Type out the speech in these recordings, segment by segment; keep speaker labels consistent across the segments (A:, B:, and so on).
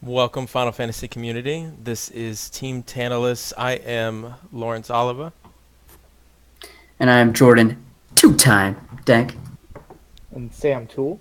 A: Welcome, Final Fantasy community. This is Team Tantalus. I am Laurence Oliva.
B: And I'm Jordan, two-time Denk.
C: And Sam Tuell.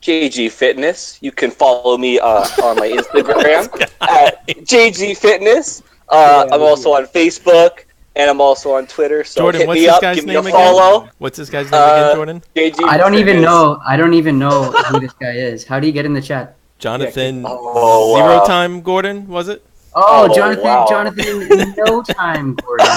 D: JG Fitness. You can follow me on my Instagram at JG Fitness. I'm also on Facebook and I'm also on Twitter. So
A: Jordan,
D: hit
A: what's
D: me
A: this
D: up,
A: guy's
D: give me
A: name
D: a follow.
A: again? What's this guy's name again, Jordan?
D: JG
B: I don't even
D: Fitness.
B: know. I don't even know who this guy is. How do you get in the chat?
A: Jonathan
D: Oh,
A: Zero
D: wow.
A: Time Gordon, was it?
B: Oh,
D: Oh,
B: Jonathan.
D: wow.
B: Jonathan, no time, Gordon.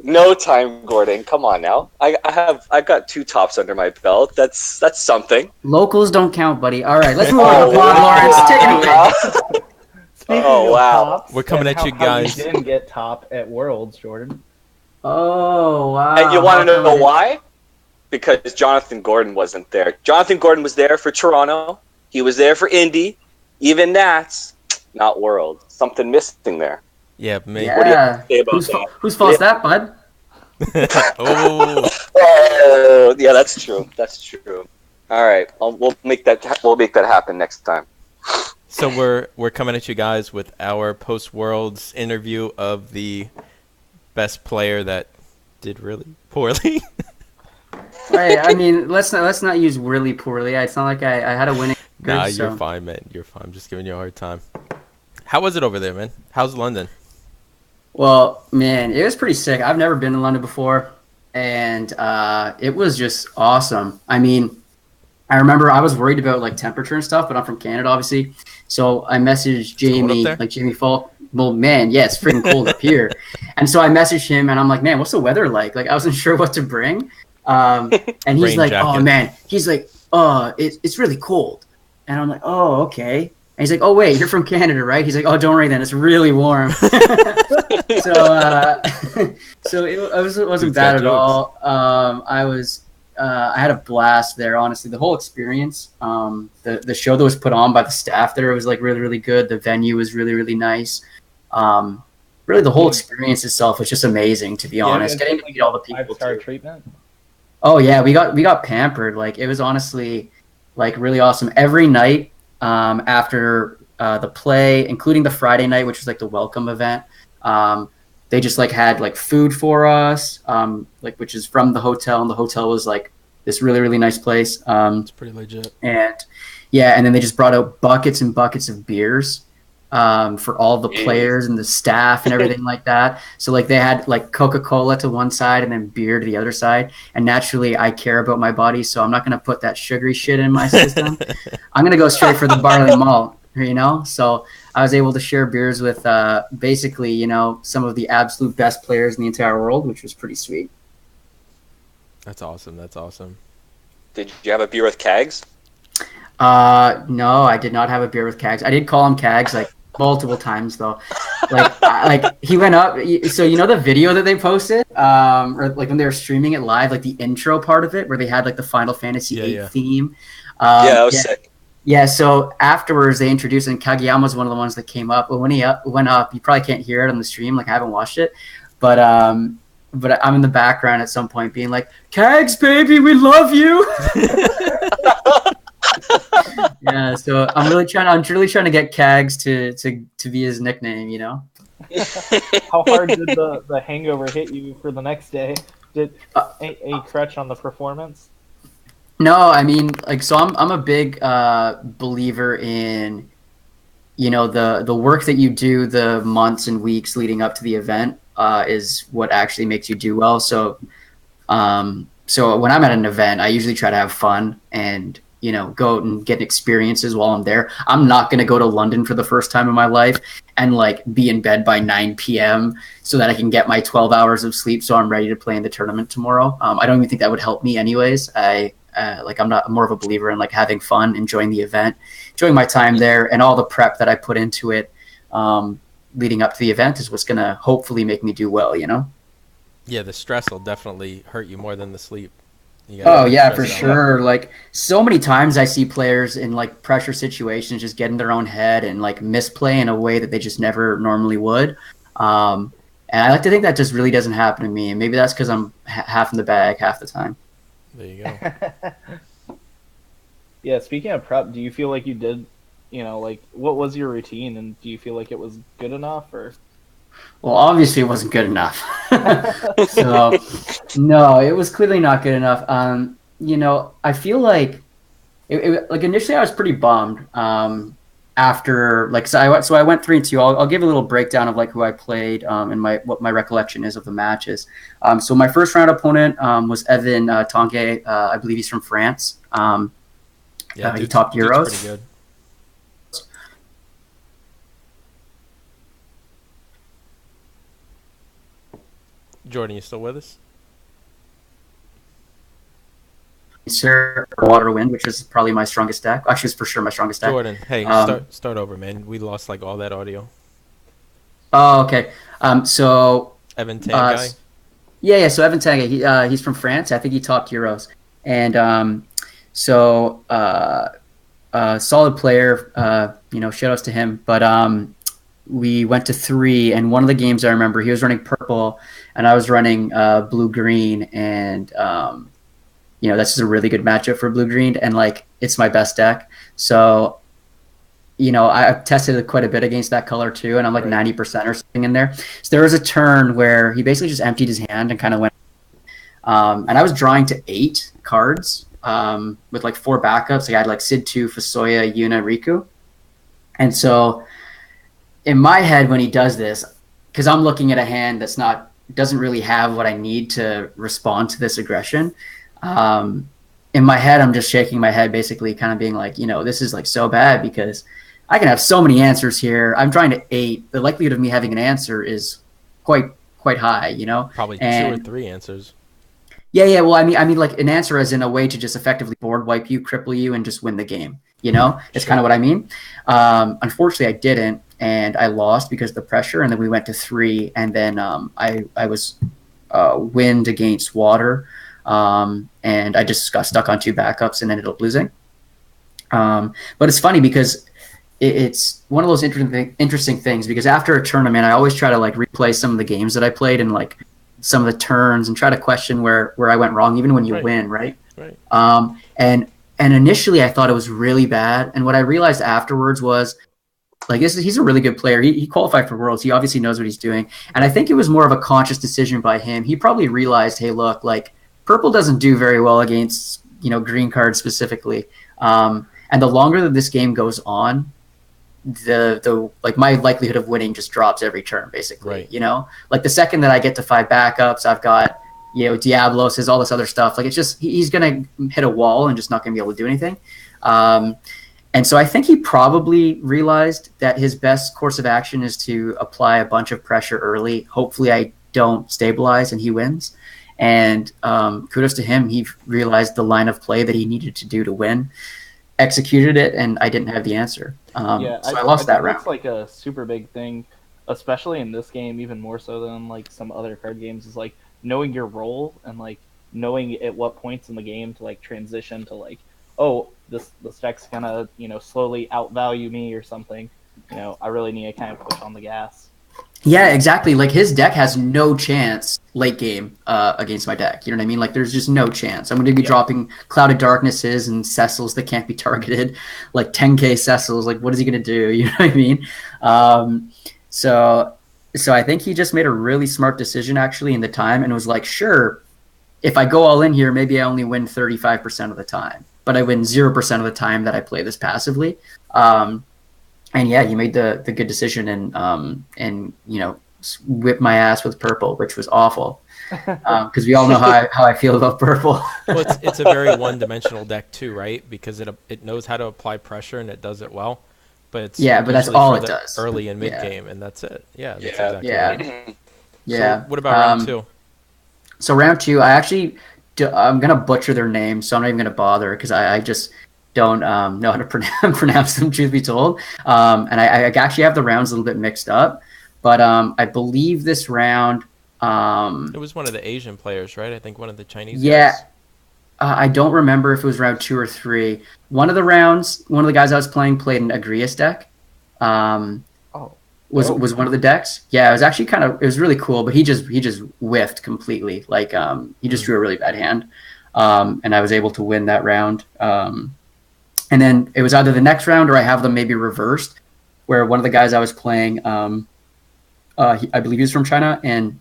D: No time, Gordon. Come on now. I got 2 tops under my belt. That's something.
B: Locals don't count, buddy. All right, let's move
D: Oh,
B: on. Come on,
D: wow.
B: Lawrence, take it away.
C: Speaking
D: Oh,
C: of
D: wow.
C: tops,
A: We're coming
C: and
A: at you
C: how
A: guys.
C: you didn't get top at Worlds, Jordan.
B: Oh, wow.
D: And you want
B: How
D: to
B: come
D: know
B: I didn't-
D: why? Because Jonathan Gordon wasn't there. Jonathan Gordon was there for Toronto. He was there for Indy. Even that's not World. Something missing there.
A: Yeah, me.
B: Yeah.
D: What do you have to say about
B: Whose
D: that?
B: whose fault's that, bud?
A: Oh,
D: Oh, yeah, that's true. That's true. All right, we'll make that happen next time.
A: so we're coming at you guys with our post-Worlds interview of the best player that did really poorly.
B: Right. I mean, let's not use really poorly. It's not like I had a winning.
A: Nah,
B: so.
A: you're fine, man. You're fine. I'm just giving you a hard time. How was it over there, man? How's London?
B: Well, man, it was pretty sick. I've never been to London before, and it was just awesome. I mean, I remember I was worried about like temperature and stuff, but I'm from Canada, obviously. So I messaged Jamie,
A: there?
B: like Jamie Falk. Well, man, yeah, it's freaking cold up here. And so I messaged him, and I'm like, man, what's the weather like? Like, I wasn't sure what to bring. And he's
A: Rain
B: like,
A: jacket.
B: oh man, he's like, it's really cold. And I'm like, oh, okay. And he's like, oh wait, you're from Canada, right? He's like, oh, don't worry then, it's really warm. So it wasn't
A: Dude's
B: bad
A: got
B: at all. I had a blast there, honestly. The whole experience, the show that was put on by the staff there was like really, really good. The venue was really, really nice. Really, the whole experience itself was just amazing, to be honest. Getting to meet all the people
C: 5-star
B: too.
C: treatment.
B: Oh yeah, we got pampered. Like it was honestly like really awesome. Every night after the play, including the Friday night, which was like the welcome event, they just like had like food for us, like which is from the hotel, and the hotel was like this really, really nice place.
A: It's pretty legit.
B: And yeah, and then they just brought out buckets and buckets of beers for all the players and the staff and everything like that. So like they had like Coca-Cola to one side and then beer to the other side. And naturally, I care about my body, so I'm not going to put that sugary shit in my system. I'm going to go straight for the barley malt, you know? So I was able to share beers with basically, you know, some of the absolute best players in the entire world, which was pretty sweet.
A: That's awesome. That's awesome.
D: Did you have a beer with Kags?
B: No, I did not have a beer with Kags. I did call him Kags like multiple times though. Like he went up. So you know the video that they posted, or like when they were streaming it live, like the intro part of it where they had like the Final Fantasy VIII theme.
D: Yeah, that was sick.
B: Yeah. So afterwards they introduced, and Kageyama was one of the ones that came up. But when he went up, you probably can't hear it on the stream. Like I haven't watched it, but I'm in the background at some point being like, Kags, baby, we love you. Yeah, so I'm really trying to get Kags to be his nickname, you know.
C: How hard did the hangover hit you for the next day? Did a crutch on the performance?
B: No, I mean, like, so I'm a big believer in, you know, the work that you do the months and weeks leading up to the event is what actually makes you do well. So when I'm at an event, I usually try to have fun and, you know, go out and get experiences while I'm there. I'm not going to go to London for the first time in my life and like be in bed by 9 p.m. so that I can get my 12 hours of sleep so I'm ready to play in the tournament tomorrow. I don't even think that would help me anyways. I'm more of a believer in like having fun, enjoying the event, enjoying my time there, and all the prep that I put into it leading up to the event is what's going to hopefully make me do well, you know?
A: Yeah, the stress will definitely hurt you more than the sleep.
B: Oh yeah, for sure. Like so many times I see players in like pressure situations just get in their own head and like misplay in a way that they just never normally would. And I like to think that just really doesn't happen to me. And maybe that's because I'm half in the bag half the time.
A: There you go.
C: Yeah, speaking of prep, do you feel like you did, like what was your routine, and do you feel like it was good enough, or?
B: Well, obviously it wasn't good enough. So, no, it was clearly not good enough. I feel like like initially I was pretty bummed. After like so I went 3-2. I'll give a little breakdown of like who I played and what my recollection is of the matches. So my first round opponent was Evan Tongue. I believe he's from France. He topped Euros.
A: Pretty good. Jordan, you still with us?
B: Sir, Water Wind, which is probably my strongest deck. Actually, it's for sure my strongest deck.
A: Jordan, hey, start over, man. We lost like all that audio.
B: Oh, okay. So
A: Evan Tang guy.
B: Yeah. So Evan Tang, he's from France. I think he topped Euros, and solid player. Shout outs to him. But we went to 3, and one of the games I remember he was running purple, and I was running blue green, and that's just a really good matchup for blue green, and like it's my best deck. So, I've tested it quite a bit against that color too, and I'm like 90% or something in there. So there was a turn where he basically just emptied his hand and kind of went, and I was drawing to 8 cards with like 4 backups. Like I had like Sid 2, Fusoya, Yuna, Riku, and so in my head when he does this, because I'm looking at a hand doesn't really have what I need to respond to this aggression. In my head, I'm just shaking my head, basically kind of being like, this is like so bad because I can have so many answers here. I'm trying to 8. The likelihood of me having an answer is quite high,
A: Probably 2 or 3 answers.
B: Yeah. Well, I mean, like an answer as in a way to just effectively board wipe you, cripple you, and just win the game. It's kind of what I mean. Unfortunately, I didn't, and I lost because of the pressure. And then we went to 3, and then I was wind against water. And I just got stuck on 2 backups and ended up losing. But it's funny because it's one of those interesting things, because after a tournament, I always try to like replay some of the games that I played and like some of the turns and try to question where I went wrong, even when you win, right? And initially I thought it was really bad. And what I realized afterwards was like, he's a really good player. He qualified for Worlds. He obviously knows what he's doing. And I think it was more of a conscious decision by him. He probably realized, hey, look, like, purple doesn't do very well against, green cards specifically. And the longer that this game goes on, the like my likelihood of winning just drops every turn, basically. Like the second that I get to 5 backups, I've got, Diablos, has all this other stuff. Like it's just, he's going to hit a wall and just not going to be able to do anything. And so I think he probably realized that his best course of action is to apply a bunch of pressure early. Hopefully I don't stabilize and he wins. And kudos to him. He realized the line of play that he needed to do to win, executed it, and I didn't have the answer. So I lost that round.
C: That's like a super big thing, especially in this game, even more so than like some other card games, is like knowing your role and like knowing at what points in the game to like transition to like, oh, this deck's gonna slowly outvalue me or something. I really need to kind of push on the gas.
B: Yeah, exactly. Like his deck has no chance late game against my deck. You know what I mean? Like there's just no chance. I'm going to be dropping Clouded Darknesses and Cecils that can't be targeted, like 10k Cecils. Like what is he going to do? You know what I mean? So I think he just made a really smart decision actually in the time and was like, sure, if I go all in here, maybe I only win 35% of the time, but I win 0% of the time that I play this passively. And yeah, he made the good decision and whipped my ass with purple, which was awful. Because we all know how I feel about purple.
A: Well, it's a very one-dimensional deck too, right? Because it knows how to apply pressure and it does it well. But but
B: that's all it does.
A: Early and mid game, and that's it. Yeah, that's exactly right.
B: Yeah.
A: So what about round 2?
B: So round 2, I'm gonna butcher their names, so I'm not even gonna bother because I just don't know how to pronounce them, truth be told. And I actually have the rounds a little bit mixed up. But I believe this round...
A: it was one of the Asian players, right? I think one of the Chinese
B: guys. I don't remember if it was round 2 or 3. One of the rounds, one of the guys I was playing played an Agrias deck. Was one of the decks. Yeah, it was actually it was really cool, but he just whiffed completely. Like he just drew a really bad hand. And I was able to win that round. And then it was either the next round or I have them maybe reversed, where one of the guys I was playing, I believe he was from China, and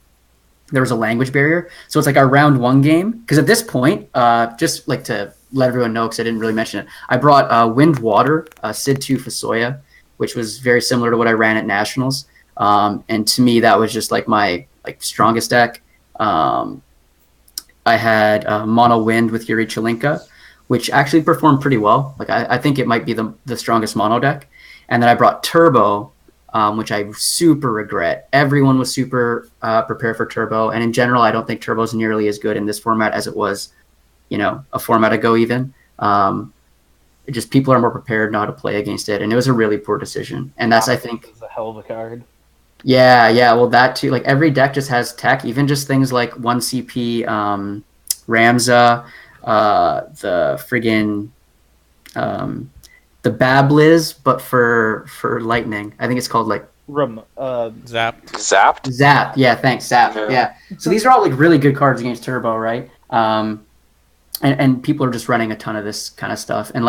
B: there was a language barrier. So it's like our round one game. Because at this point, just like to let everyone know, because I didn't really mention it, I brought Wind Water, Sid 2 Fasoya, which was very similar to what I ran at Nationals. And to me, that was just like my strongest deck. I had Mono Wind with Yuri Chelinka, which actually performed pretty well. Like I think it might be the strongest mono deck. And then I brought Turbo, which I super regret. Everyone was super prepared for Turbo, and in general, I don't think Turbo is nearly as good in this format as it was, a format ago even. Just people are more prepared now to play against it, and it was a really poor decision. And that's, I think,
C: it's a hell of a card.
B: Yeah, well, that too. Like every deck just has tech, even just things like 1 CP, Ramza, the friggin' the Babliz, but for lightning. I think it's called
A: Zapped.
B: Zap. Yeah, thanks, Zap. Yeah. So these are all like really good cards against Turbo, right? And people are just running a ton of this kind of stuff. And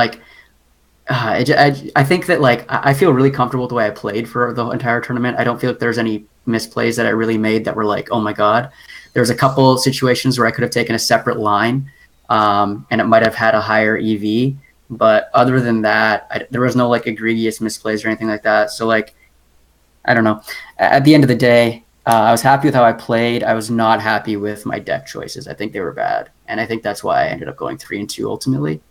B: I think that I feel really comfortable with the way I played for the entire tournament. I don't feel like there's any misplays that I really made that were like, oh my god. There was a couple situations where I could have taken a separate line, and it might have had a higher EV. But other than that, there was no egregious misplays or anything like that. So I don't know. At the end of the day, I was happy with how I played. I was not happy with my deck choices. I think they were bad, and I think that's why I ended up going 3-2 ultimately.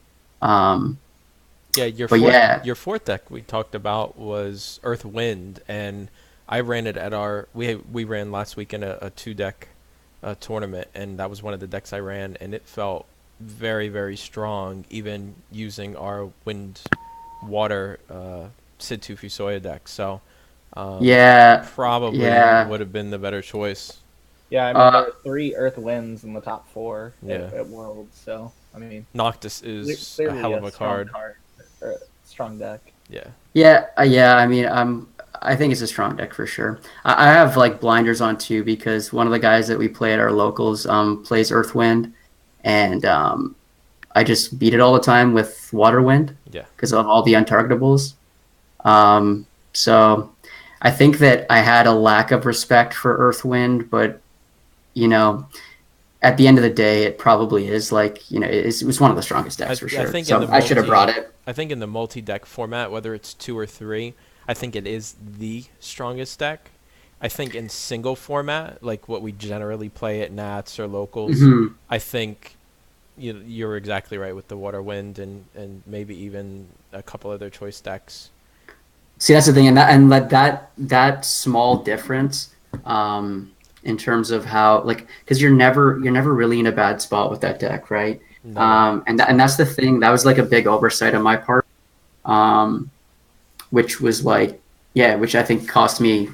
A: Your fourth deck we talked about was Earth Wind, and I ran it at we ran last week in a 2-deck tournament, and that was one of the decks I ran, and it felt very, very strong, even using our Wind Water Sid 2 Fusoya deck. So probably would have been the better choice.
C: Yeah, I mean, there were 3 Earth Winds in the top 4 at Worlds, so I mean,
A: Noctis is a hell of a card.
C: Strong deck.
B: Yeah. I mean, I think it's a strong deck for sure. I have blinders on too, because one of the guys that we play at our locals plays Earth Wind, and I just beat it all the time with Water Wind because of all the untargetables. So I think that I had a lack of respect for Earth Wind, but at the end of the day, it probably is it was one of the strongest decks for sure. I should have brought it.
A: I think in the multi-deck format, whether it's 2 or 3, I think it is the strongest deck. I think in single format, like what we generally play at Nats or locals, I think you're exactly right with the Water Wind and maybe even a couple other choice decks.
B: See, that's the thing, and that small difference, in terms of how because you're never really in a bad spot with that deck, right? No. And that's the thing. That was a big oversight on my part, which was which I think cost me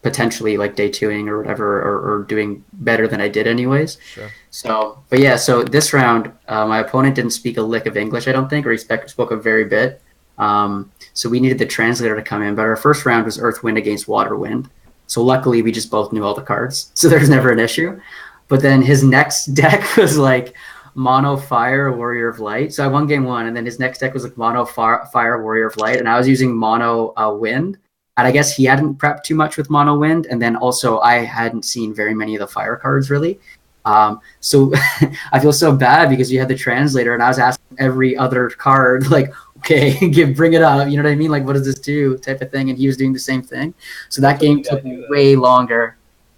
B: potentially day 2ing or whatever, or doing better than I did anyways.
A: Sure.
B: So this round, my opponent didn't speak a lick of English, I don't think, or he spoke a very bit. So we needed the translator to come in. But our first round was Earth Wind against Water Wind. So luckily, we just both knew all the cards, so there's never an issue. But then his next deck was Mono Fire Warrior of Light. So I won game 1, and then his next deck was Mono Fire Warrior of Light, and I was using Mono Wind. And I guess he hadn't prepped too much with Mono Wind, and then also I hadn't seen very many of the fire cards really. So I feel so bad because you had the translator, and I was asking every other card okay, bring it up. You know what I mean? What does this do? Type of thing, and he was doing the same thing. So that game took way longer.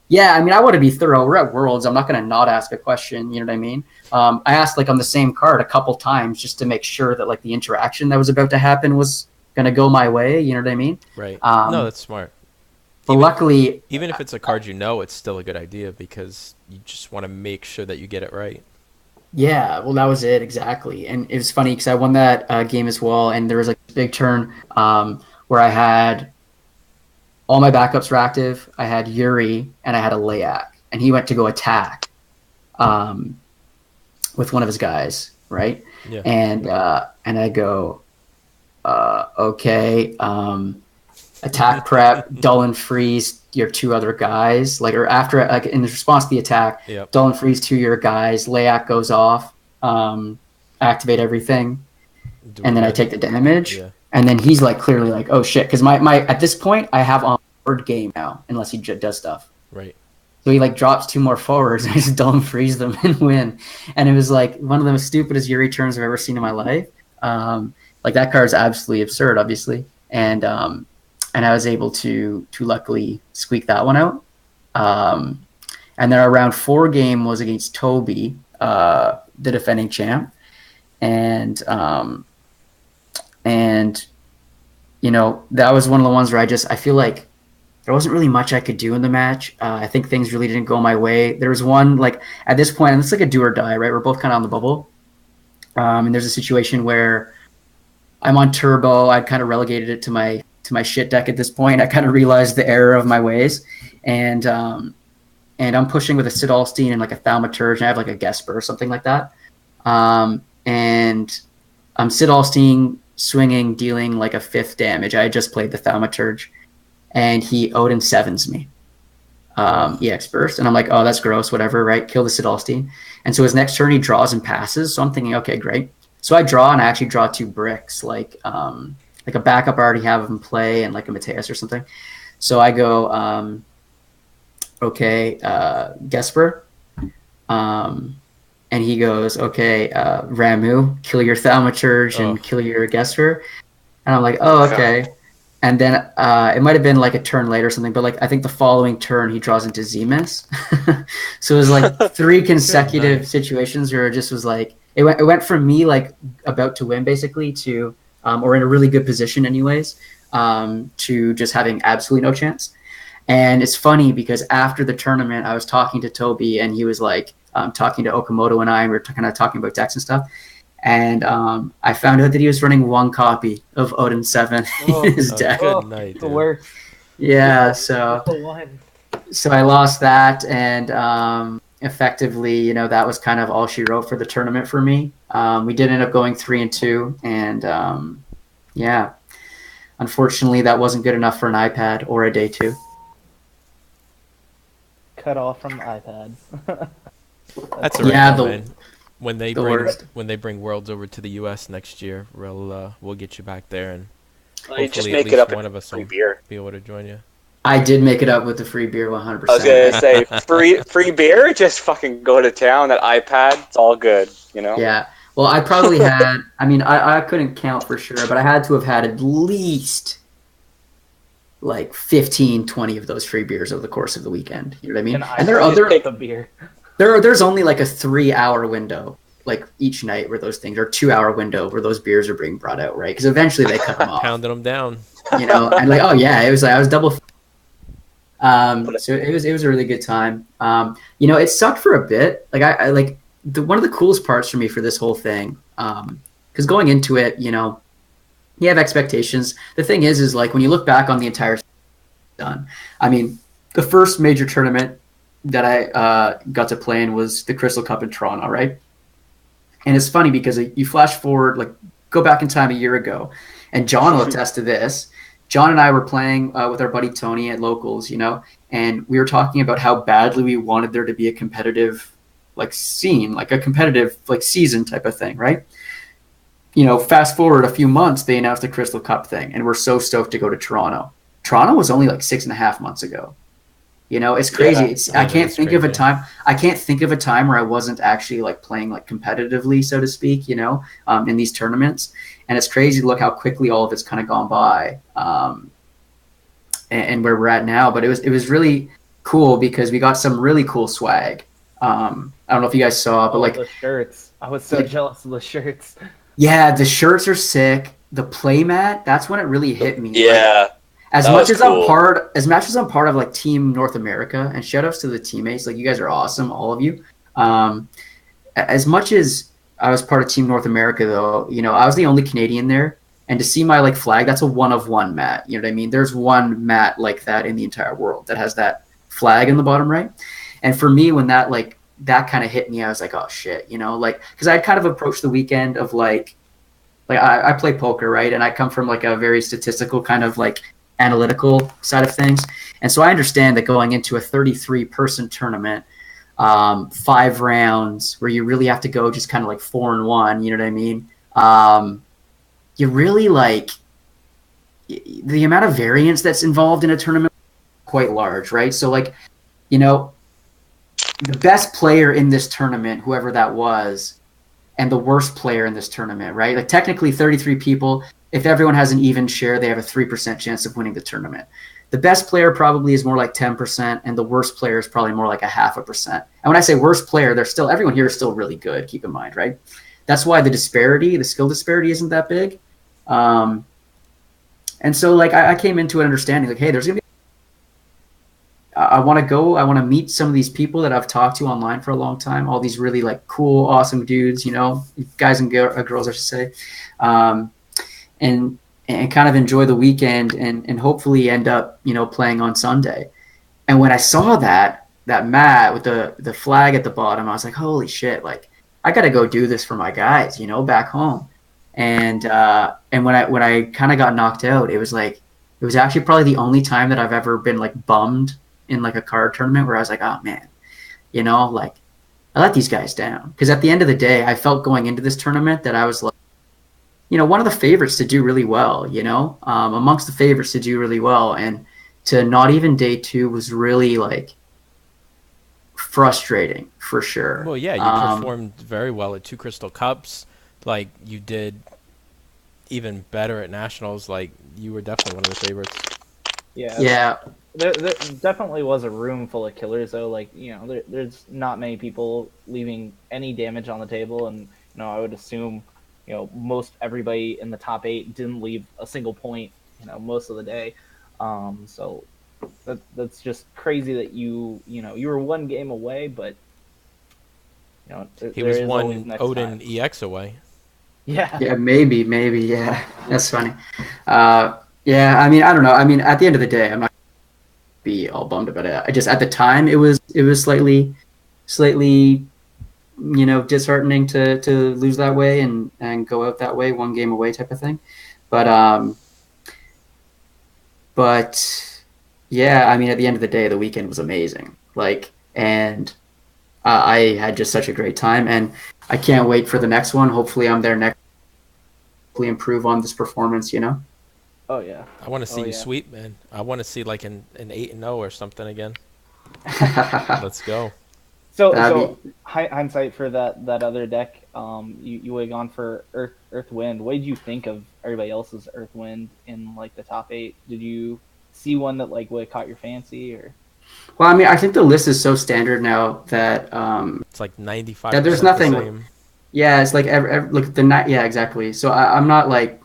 B: Yeah, I mean, I want to be thorough. We're at Worlds. I'm not going to not ask a question. You know what I mean? I asked on the same card a couple times just to make sure that the interaction that was about to happen was going to go my way. You know what I mean?
A: Right. No, that's smart.
B: But luckily,
A: even if it's a card it's still a good idea because you just want to make sure that you get it right.
B: Yeah, well, that was it exactly, and it was funny because I won that game as well, and there was a big turn where I had all my backups were active. I had Yuri and I had a Layak, and he went to go attack with one of his guys, right?
A: Yeah.
B: And I go, okay, attack prep, dull and freeze your 2 other guys, or after in response to the attack, dull and freeze 2 your guys, Layak goes off, activate everything, and then I take the damage,
A: Yeah.
B: and then he's like clearly like, oh shit, because my at this point I have on third game now, unless he does stuff.
A: Right.
B: So he like drops 2 more forwards, and I just dumb freeze them and win. And it was like one of the most stupidest Yuri turns I've ever seen in my life. Like that card is absolutely absurd, obviously, and I was able to luckily squeak that one out. And then our round 4 game was against Toby, the defending champ, and you know, that was one of the ones where I feel like there wasn't really much I could do in the match. I think things really didn't go my way. There was one, like, at this point, and it's like a do or die, right? We're both kind of on the bubble. And there's a situation where I'm on turbo. I'd kind of relegated it to my shit deck at this point. I kind of realized the error of my ways. And I'm pushing with a Sid Alstein and like a Thaumaturge, and I have like a Gesper or something like that. And I'm Sid Alstein swinging, dealing like a 5th damage. I had just played the Thaumaturge. And he Odin 7s me. EX burst. And I'm like, oh, that's gross, whatever, right? Kill the Sid Alstein. And so his next turn he draws and passes. So I'm thinking, okay, great. So I draw, and I actually draw 2 bricks, like a backup I already have him play, and like a Mateus or something. So I go, okay, Gesper. And he goes, okay, Ramu, kill your Thaumaturge and kill your Gesper. And I'm like, oh, okay. And then it might have been like a turn later or something, but like I think the following turn he draws into Zemus. So it was like 3 consecutive situations where it just was like it went from me like about to win basically to or in a really good position anyways, to just having absolutely no chance. And it's funny because after the tournament I was talking to Toby, and he was like talking to Okamoto, and we were kind of talking about decks and stuff. And I found out that he was running 1 copy of Odin 7 in his deck.
A: Good night,
C: The
A: dude.
C: worst.
B: Yeah, so I lost that, and effectively, you know, that was kind of all she wrote for the tournament for me. We did end up going 3-2, and yeah, unfortunately, that wasn't good enough for an iPad or a day 2.
C: Cut off from the iPad.
A: That's all right,
B: Yeah,
A: though, man. When they
B: worst.
A: bring Worlds over to the U.S. next year, we'll get you back there, and
D: You just
A: hopefully
D: make
A: at
D: it
A: least
D: up
A: one
D: in
A: of us
D: free
A: will
D: beer.
A: be able to join you.
B: I did make it up with the free beer 100%.
D: I was gonna say free beer. Just fucking go to town. That iPad, it's all good. You know.
B: Yeah. Well, I probably had. I mean, I couldn't count for sure, but I had to have had at least like 15, 20 of those free beers over the course of the weekend. You know what I mean? And there are other.
C: the beer.
B: There's only like a 3-hour window, like each night, where those things, or 2-hour window where those beers are being brought out, right? Because eventually they cut them off.
A: Pounding them down.
B: You know, and like, oh yeah, it was like I was double. So it was a really good time. You know, it sucked for a bit. Like I like one of the coolest parts for me for this whole thing, because going into it, you know, you have expectations. The thing is like when you look back on the entire done. I mean, the first major tournament that I got to play in was the Crystal Cup in Toronto, right? And it's funny because you flash forward, like go back in time a year ago, and John will attest to this. John and I were playing with our buddy Tony at Locals, you know, and we were talking about how badly we wanted there to be a competitive like scene, like a competitive like season type of thing, right? You know, fast forward a few months, they announced the Crystal Cup thing, and we're so stoked to go to Toronto. Toronto was only like 6.5 months ago. You know, it's crazy.
D: Yeah,
B: I can't think of a time. I can't think of a time where I wasn't actually like playing like competitively, so to speak. You know, in these tournaments, and it's crazy to look how quickly all of it's kind of gone by, and where we're at now. But it was really cool because we got some really cool swag. I don't know if you guys saw, but like
C: the shirts. I was so jealous of the shirts.
B: Yeah, the shirts are sick. The playmat, that's when it really hit me.
D: Yeah.
B: Like, as
D: That
B: much
D: was
B: as
D: cool.
B: I'm part of like Team North America, and shout outs to the teammates, like you guys are awesome, all of you. As much as I was part of Team North America though, you know, I was the only Canadian there, and to see my like flag, that's a 1 of 1 mat. You know what I mean? There's one mat like that in the entire world that has that flag in the bottom right. And for me, when that kind of hit me, I was like, oh shit, you know, like, because I'd kind of approached the weekend of like I play poker, right? And I come from like a very statistical kind of like analytical side of things. And so I understand that going into a 33-person tournament, 5 rounds where you really have to go just kind of like 4-1, you know what I mean? you really like the amount of variance that's involved in a tournament is quite large, right? So like, you know, the best player in this tournament, whoever that was, and the worst player in this tournament, right? Like technically 33 people, if everyone has an even share, they have a 3% chance of winning the tournament. The best player probably is more like 10%, and the worst player is probably more like a 0.5%. And when I say worst player, everyone here is still really good, keep in mind, right? That's why the skill disparity isn't that big. And so like I came into it understanding like, hey, there's going to be I want to meet some of these people that I've talked to online for a long time, all these really like cool, awesome dudes, you know, guys and girls, I should say, and kind of enjoy the weekend and hopefully end up, you know, playing on Sunday. And when I saw that mat with the flag at the bottom, I was like, holy shit, like I got to go do this for my guys, you know, back home. And when I kind of got knocked out, it was actually probably the only time that I've ever been like bummed in like a card tournament where I was like, oh man, you know, like I let these guys down. Because at the end of the day, I felt going into this tournament that I was like, you know, one of the favorites to do really well, you know, amongst the favorites to do really well. And to not even day 2 was really like frustrating for sure.
A: Well, yeah, you performed very well at 2 Crystal Cups. Like you did even better at Nationals. Like you were definitely one of the favorites.
C: Yeah.
B: Yeah.
C: There definitely was a room full of killers, though. Like, you know, there's not many people leaving any damage on the table, and, you know, I would assume, you know, most everybody in the top 8 didn't leave a single point, you know, most of the day. So that's just crazy that you were one game away, but, you know,
A: he was one Odin time. EX away.
C: Yeah.
B: Yeah, maybe, yeah. That's funny. Yeah, I mean, I don't know. I mean, at the end of the day, I'm not be all bummed about it. I just at the time it was slightly, you know, disheartening to lose that way and go out that way, one game away type of thing. But yeah, I mean, at the end of the day, the weekend was amazing. Like, and I had just such a great time, and I can't wait for the next one. Hopefully, I'm there next. Hopefully, improve on this performance. You know.
C: Oh yeah.
A: I want to see you sweep, man. I want to see like an 8-0 or something again. Let's go.
C: So hindsight for that other deck, you would have gone for Earth Wind. What did you think of everybody else's Earth Wind in like the top 8? Did you see one that like would have caught your fancy or?
B: Well, I mean, I think the list is so standard now that
A: it's like 95%.
B: That there's nothing.
A: The same.
B: Yeah, it's like yeah, exactly. So I'm not like.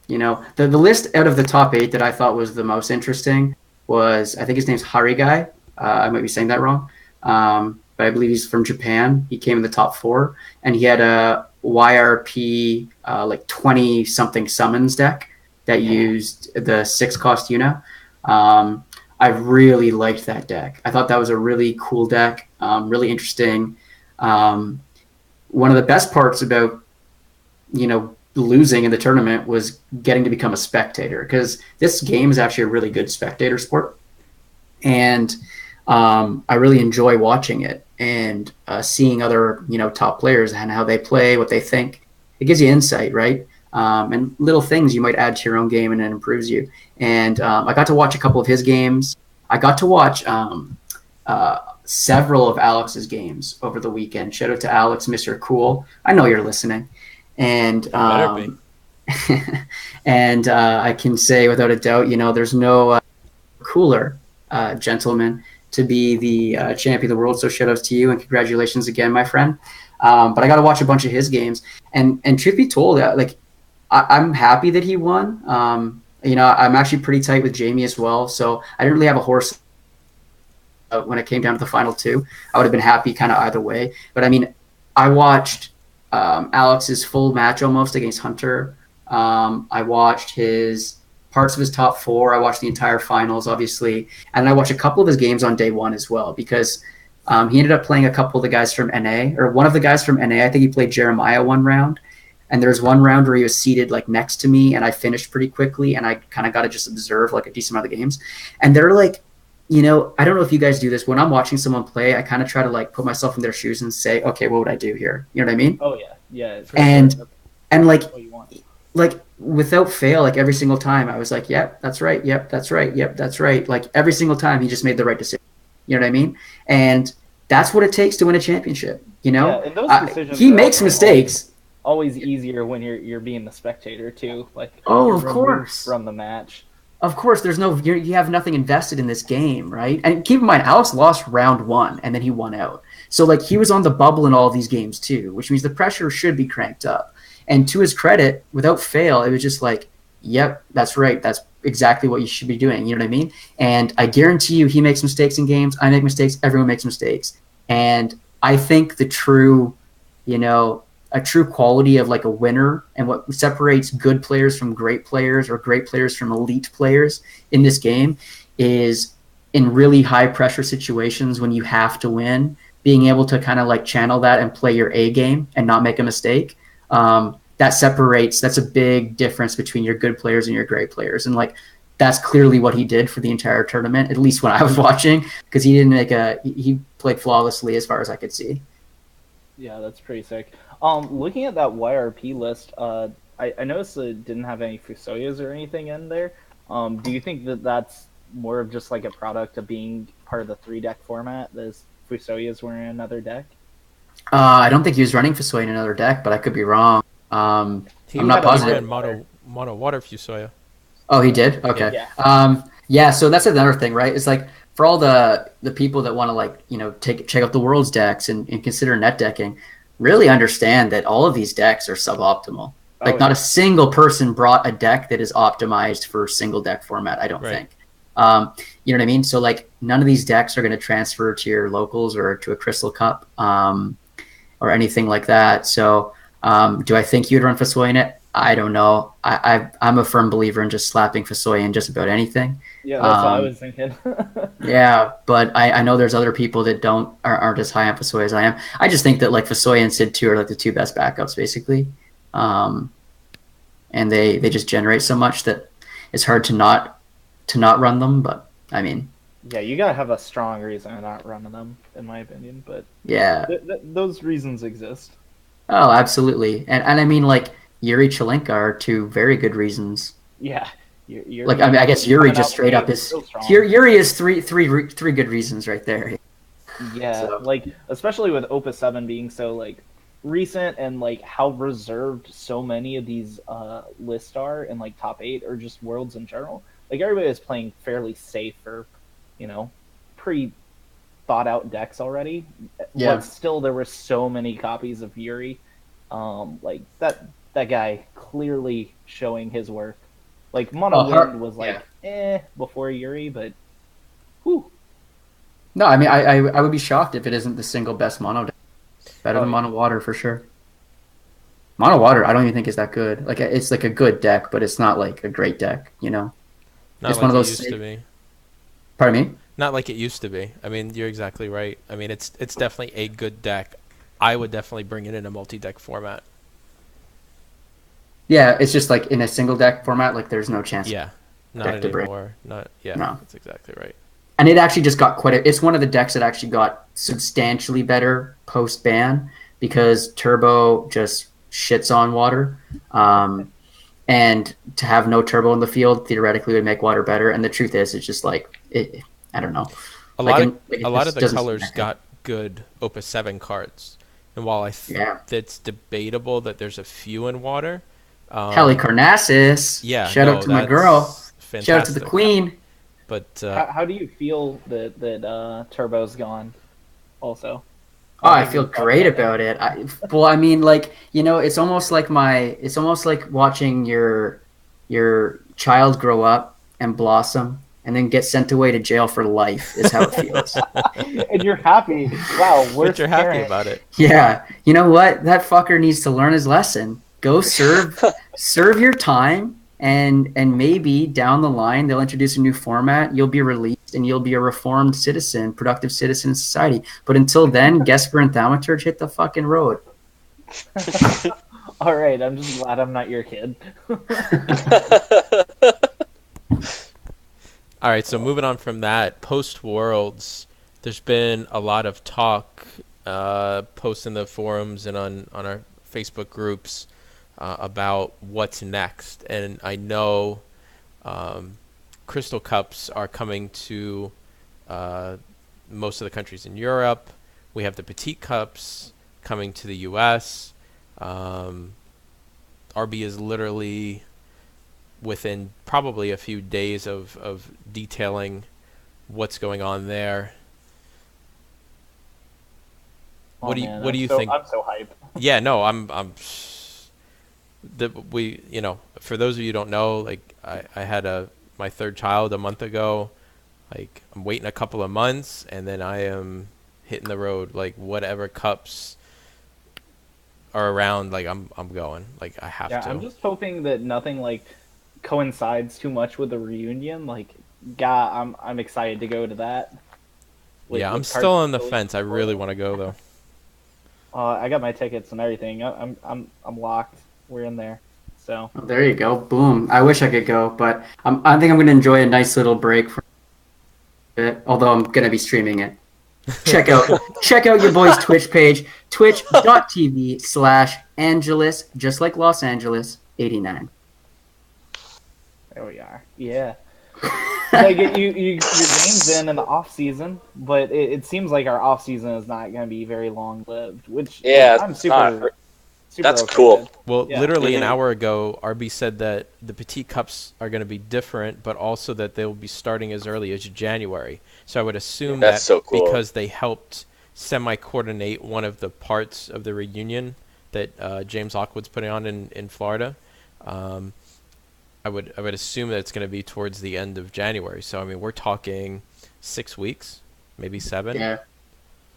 B: You know, the list out of the top 8 that I thought was the most interesting was, I think his name's Harigai. I might be saying that wrong. But I believe he's from Japan. He came in the top 4, and he had a YRP like 20-something summons deck that used the 6-cost Una. I really liked that deck. I thought that was a really cool deck, really interesting. One of the best parts about, you know, losing in the tournament was getting to become a spectator, because this game is actually a really good spectator sport, and I really enjoy watching it and seeing other, you know, top players and how they play, what they think. It gives you insight, right? And little things you might add to your own game, and it improves you. And I got to watch a couple of his games. I got to watch several of Alex's games over the weekend. Shout out to Alex, Mr. Cool. I know you're listening. And and I can say without a doubt, you know, there's no cooler gentleman to be the champion of the world. So shout outs to you and congratulations again, my friend. But I got to watch a bunch of his games, and truth be told, like I'm happy that he won. You know, I'm actually pretty tight with Jamie as well, so I didn't really have a horse when it came down to the final 2. I would have been happy kind of either way. But I mean, I watched Alex's full match almost against Hunter. I watched parts of his top 4. I watched the entire finals, obviously, and I watched a couple of his games on day 1 as well, because he ended up playing a couple of the guys from NA, or one of the guys from NA. I think he played Jeremiah one round, and there's one round where he was seated like next to me, and I finished pretty quickly, and I kind of got to just observe like a decent amount of the games. And they're like, you know, I don't know if you guys do this. When I'm watching someone play, I kind of try to like put myself in their shoes and say, okay, what would I do here? You know what I mean?
C: Oh yeah, yeah.
B: And
C: sure.
B: and like without fail, like every single time, I was like, "Yep, that's right. Yep, that's right. Yep, that's right." Like every single time, he just made the right decision. You know what I mean? And that's what it takes to win a championship. You
C: Yeah,
B: know,
C: and those decisions
B: he
C: are
B: makes
C: also
B: mistakes.
C: always easier when you're being the spectator too. Like
B: Oh,
C: you're
B: of
C: removed
B: course.
C: from the match.
B: Of course, there's no you have nothing invested in this game, right? And keep in mind, Alex lost round one, and then he won out. So like he was on the bubble in all of these games too, which means the pressure should be cranked up. And to his credit, without fail, it was just like, yep, that's right. That's exactly what you should be doing. You know what I mean? And I guarantee you, he makes mistakes in games. I make mistakes. Everyone makes mistakes. And I think the true, you know, a true quality of like a winner and what separates good players from great players or great players from elite players in this game is in really high pressure situations when you have to win, being able to kind of like channel that and play your A game and not make a mistake. That's a big difference between your good players and your great players. And like, that's clearly what he did for the entire tournament, at least when I was watching, because he played flawlessly as far as I could see.
C: Yeah, that's pretty sick. Looking at that YRP list, I noticed it didn't have any Fusoyas or anything in there. Do you think that that's more of just like a product of being part of the 3-deck format? Those Fusoyas were in another deck?
B: I don't think he was running Fusoy in another deck, but I could be wrong. I'm not positive.
A: Ran mono water Fusoya.
B: Oh, he did? Okay.
C: Yeah.
B: Yeah, so that's another thing, right? It's like for all the people that want to like, you know, check out the world's decks and consider net decking, really understand that all of these decks are suboptimal. Like not a single person brought a deck that is optimized for single deck format, I don't think. You know what I mean? So like none of these decks are going to transfer to your locals or to a Crystal Cup or anything like that. So do I think you'd run Fusoy in it? I don't know. I'm a firm believer in just slapping Fusoy in just about anything.
C: Yeah, that's what I was thinking.
B: Yeah, but I know there's other people that aren't as high on Fusoy as I am. I just think that like Fusoy and Sid 2 are like the two best backups basically. And they just generate so much that it's hard to not run them, but I mean,
C: yeah, you gotta have a strong reason to not running them, in my opinion. But
B: yeah,
C: those reasons exist.
B: Oh, absolutely, and I mean like Yuri Chelenka are two very good reasons.
C: Yeah, Yuri,
B: like I mean, I guess Yuri just straight up is Yuri is three good reasons right there.
C: Yeah, so. Like especially with Opus 7 being so like recent and like how reserved so many of these lists are in like top 8 or just worlds in general. Like everybody is playing fairly safe or, you know, pretty thought out decks already. Yeah. But still there were so many copies of Yuri. Like that guy clearly showing his work. Like Mono Wind was like before Yuri, but whew.
B: No, I mean I would be shocked if it isn't the single best mono deck. Better than Mono Water for sure. Mono Water, I don't even think is that good. Like it's like a good deck, but it's not like a great deck, you know.
A: Not it's like one of those it used to be.
B: Pardon me?
A: Not like it used to be. I mean, you're exactly right. I mean, it's definitely a good deck. I would definitely bring it in a multi-deck format.
B: Yeah, it's just like in a single deck format, like there's no chance.
A: Yeah, not anymore. No, that's exactly right.
B: And it actually just got it's one of the decks that actually got substantially better post-ban because Turbo just shits on water. And to have no turbo in the field theoretically would make water better. And the truth is, it's just like, I don't know.
A: A lot of the colors got good Opus 7 cards. And while it's debatable that there's a few in water.
B: Helicarnassus.
A: Yeah.
B: Shout out to my girl.
A: Fantastic.
B: Shout out to the queen.
A: But
C: how do you feel that Turbo's gone also?
B: Oh, I feel great about it. I mean, like, you know, it's almost like watching your child grow up and blossom and then get sent away to jail for life is how it feels.
C: And you're happy. Wow,
A: but you're happy about it.
B: Yeah. You know what? That fucker needs to learn his lesson. Go serve your time. And maybe down the line they'll introduce a new format. You'll be released and you'll be a reformed citizen, productive citizen in society. But until then, Gesper and Thaumaturge hit the fucking road.
C: All right, I'm just glad I'm not your kid.
A: All right, so moving on from that, post Worlds, there's been a lot of talk, posts in the forums and on our Facebook groups. about what's next, and I know Crystal Cups are coming to most of the countries in Europe. We have the Petite Cups coming to the U.S. RB is literally within probably a few days of detailing what's going on there. What do you think?
C: I'm so hyped.
A: Yeah, no, I'm for those of you who don't know, like I had my third child a month ago. Like I'm waiting a couple of months and then I am hitting the road. Like whatever cups are around, like I'm going. Like I have to.
C: I'm just hoping that nothing like coincides too much with the reunion. Like, God, I'm excited to go to that.
A: I'm still on the fence. I really want to go though.
C: I got my tickets and everything. I'm locked. We're in there. So
B: there you go. Boom. I wish I could go, but I think I'm going to enjoy a nice little break from it. Although I'm going to be streaming it. Check out your boy's Twitch page, twitch.tv/Angeles, just like Los Angeles, 89.
C: There we are. Yeah. Like your game's in the off season, but it seems like our off season is not going to be very long lived. Which I'm super.
D: That's
C: okay
D: cool.
C: with.
A: Well, literally an hour ago, RB said that the Petite Cups are going to be different, but also that they will be starting as early as January. So I would assume
D: That's so cool.
A: because they helped semi-coordinate one of the parts of the reunion that James Lockwood's putting on in Florida. I would assume that it's going to be towards the end of January. So I mean, we're talking 6 weeks, maybe 7.
B: Yeah,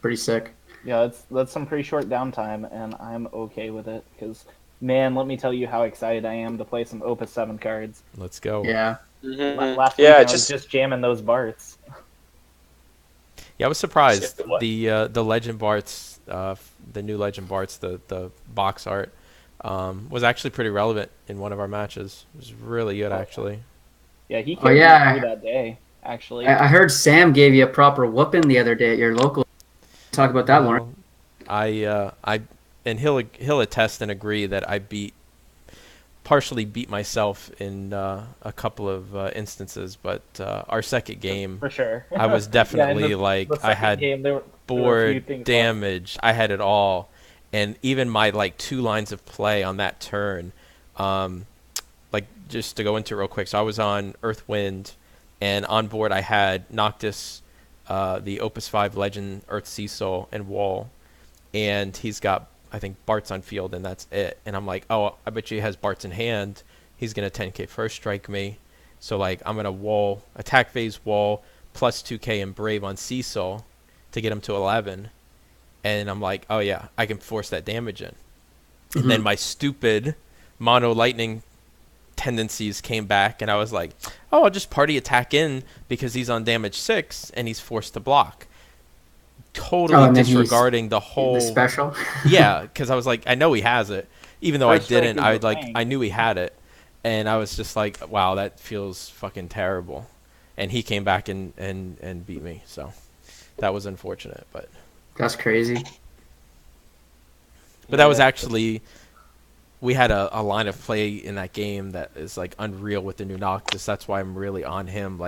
B: pretty sick.
C: Yeah, that's some pretty short downtime, and I'm okay with it because, man, let me tell you how excited I am to play some Opus 7 cards.
A: Let's go.
B: Yeah.
C: Mm-hmm. Last week I was just jamming those Barts.
A: Yeah, I was surprised. The Legend Barts, the new Legend Barts, the box art, was actually pretty relevant in one of our matches. It was really good, actually.
C: Yeah, he came through that day, actually.
B: I heard Sam gave you a proper whooping the other day at your local. Talk about that, Lauren.
A: And he'll attest and agree that I partially beat myself in a couple of instances, but our second game,
C: for sure,
A: I was definitely I had board damage. I had it all, and even my 2 lines of play on that turn, just to go into it real quick. So I was on Earth Wind, and on board I had Noctis, the Opus 5 Legend, Earth Sea Soul, and Wall, and he's got, I think, Bart's on field, and that's it. And I'm like, oh, I bet you he has Bart's in hand. He's going to 10k first strike me. So, I'm going to Wall, attack phase Wall, plus 2k and Brave on Sea Soul to get him to 11. And I'm like, oh, yeah, I can force that damage in. Mm-hmm. And then my stupid Mono Lightning tendencies came back, and I was like, oh, I'll just party attack in because he's on damage 6 and he's forced to block. Totally disregarding the whole
B: special.
A: Yeah, because I was like, I know he has it, even though I didn't. I knew he had it, and I was just like, wow, that feels fucking terrible. And he came back and beat me, so that was unfortunate, but
B: that's crazy.
A: But that was actually, we had a line of play in that game that is unreal with the new Noctis. That's why I'm really on him.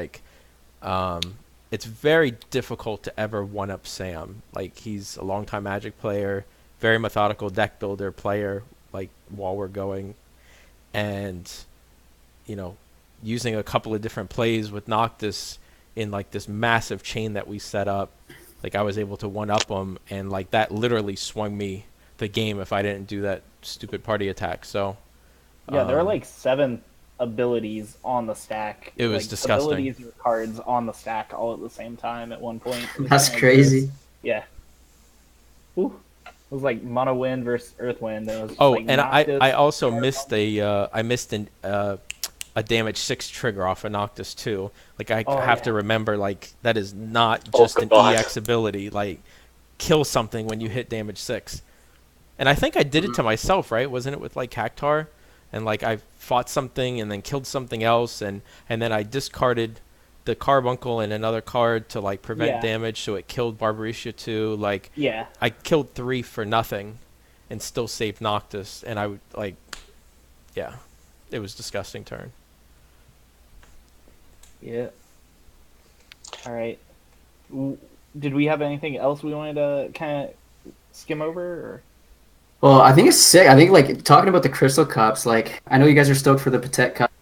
A: It's very difficult to ever one-up Sam. He's a long-time Magic player, very methodical deck builder player, while we're going. And, using a couple of different plays with Noctis in, this massive chain that we set up, I was able to one-up him, and, that literally swung me the game if I didn't do that stupid party attack. So
C: yeah, there are 7 abilities on the stack.
A: It was disgusting.
C: Abilities or cards on the stack all at the same time at one point.
B: That's crazy.
C: Yeah. Ooh. It was Mono Wind versus Earth Wind. It was
A: and I also missed a damage 6 trigger off of Noctis too. I have to remember that is not just an EX ability. Kill something when you hit damage 6. And I think I did it to myself, right? Wasn't it with Cactar? And I fought something and then killed something else, and then I discarded the Carbuncle and another card to prevent damage, so it killed Barbarisha too. I killed 3 for nothing, and still saved Noctis. And I would yeah, it was disgusting turn.
C: Yeah. All right. Did we have anything else we wanted to kind of skim over? Or?
B: Well, I think it's sick. I think like talking about the Crystal Cups, like I know you guys are stoked for the Patek Cup.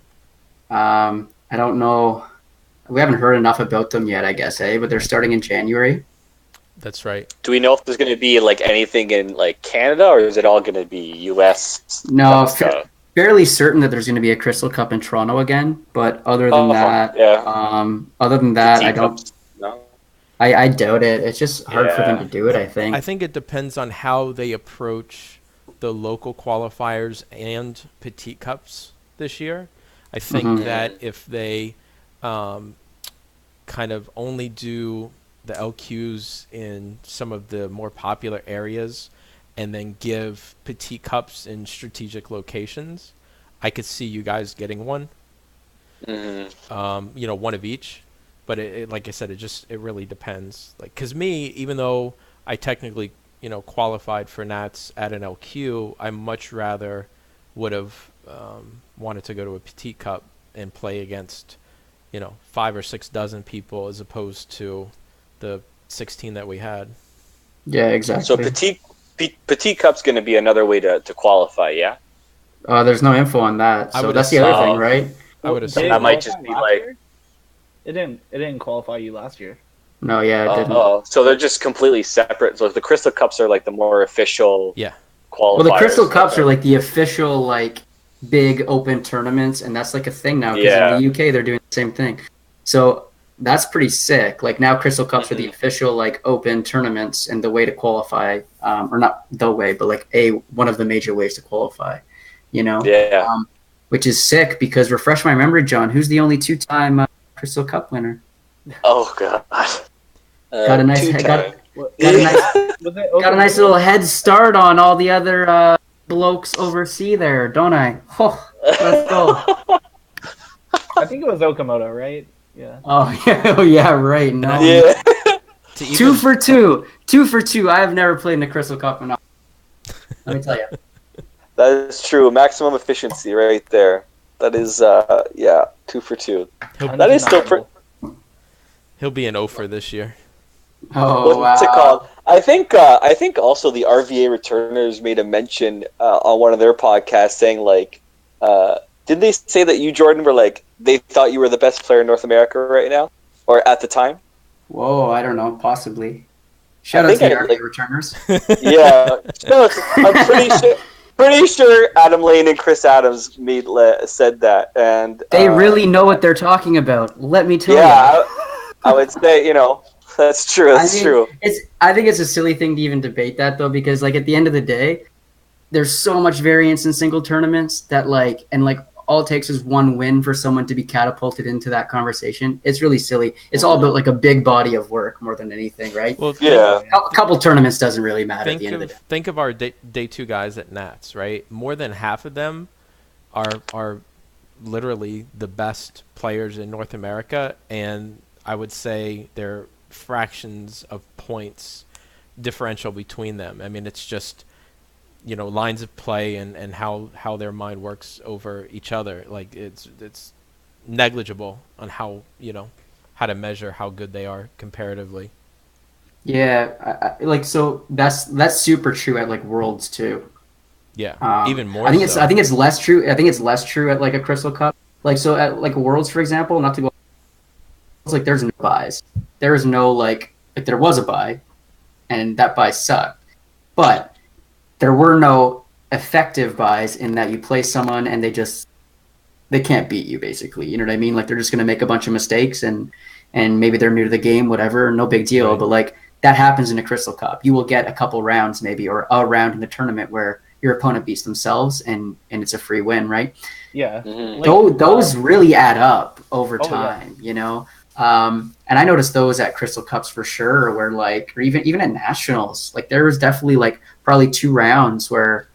B: I don't know. We haven't heard enough about them yet, I guess, but they're starting in January.
A: That's right.
D: Do we know if there's going to be like anything in like Canada, or is it all going to be U.S.?
B: No, fairly certain that there's going to be a Crystal Cup in Toronto again. But other than that, I don't.
D: Cups, no?
B: I doubt it. It's just hard for them to do it, I think.
A: I think it depends on how they approach the local qualifiers and Petite Cups this year. I think that if they kind of only do the LQs in some of the more popular areas and then give Petite Cups in strategic locations, I could see you guys getting one. One of each. But it like I said, it really depends. Like, because me, even though I technically, qualified for Nats at an LQ, I much rather would have wanted to go to a Petite Cup and play against, 5 or 6 dozen people as opposed to the 16 that we had.
B: Yeah, exactly.
D: So Petite Cup's going to be another way to qualify, yeah?
B: There's no info on that, so that's the other thing, right?
A: I would assume
D: that might just be like...
C: It didn't qualify you last year.
B: No, yeah, it didn't.
D: Oh, so they're just completely separate. So the Crystal Cups are like the more official qualifiers.
B: Well, the Crystal Cups are like the official, like, big open tournaments, and that's like a thing now, because in the UK they're doing the same thing. So that's pretty sick. Like, now Crystal Cups are the official, like, open tournaments, and the way to qualify, or not the way, but like one of the major ways to qualify,
D: Yeah.
B: Which is sick, because refresh my memory, John, who's the only 2-time Crystal Cup winner?
D: Oh god.
B: Got a nice little head start on all the other blokes overseas there, don't I? Oh, let's go.
C: I think it was Okamoto, right? Yeah.
B: Oh yeah, right. No.
D: Yeah.
B: 2 for 2. 2 for 2. I have never played in the Crystal Cup enough. Let me tell you.
D: That is true. Maximum efficiency right there. That is 2 for 2. That is still pretty.
A: He'll be an 0 for this year.
B: Oh,
D: What's it called? I think also the RVA returners made a mention on one of their podcasts saying like, did they say that you, Jordan, were like they thought you were the best player in North America right now, or at the time?
B: Whoa, I don't know, possibly. Shout out to the RVA returners.
D: Yeah, no, I'm pretty sure Adam Lane and Chris Adams said that, and
B: they really know what they're talking about. Let me tell you.
D: Yeah, I would say that's true. That's true.
B: I think it's a silly thing to even debate that though, because like at the end of the day, there's so much variance in single tournaments that all it takes is one win for someone to be catapulted into that conversation. It's really silly. It's all about like a big body of work more than anything, right?
A: Well,
B: a couple tournaments doesn't really matter at the end of the day.
A: Think of our day 2 guys at Nats, right? More than half of them are literally the best players in North America, and I would say they're fractions of points differential between them. I mean, it's just lines of play and how their mind works over each other. Like it's negligible on how to measure how good they are comparatively.
B: Yeah, so that's super true at like Worlds too.
A: Yeah, even more.
B: I think it's less true. I think it's less true at like a Crystal Cup. Like so at like Worlds, for example, not to go. It's like there's no buys. There is no like there was a buy, and that buy sucked, but there were no effective buys in that you play someone and they can't beat you basically. You know what I mean? Like they're just gonna make a bunch of mistakes and maybe they're new to the game, whatever, no big deal. Right. But like that happens in a Crystal Cup. You will get a couple rounds maybe or a round in the tournament where your opponent beats themselves and it's a free win, right?
C: Yeah.
B: Mm-hmm. Those really add up over time, and I noticed those at Crystal Cups for sure, where like, or even at Nationals, like there was definitely like probably 2 rounds where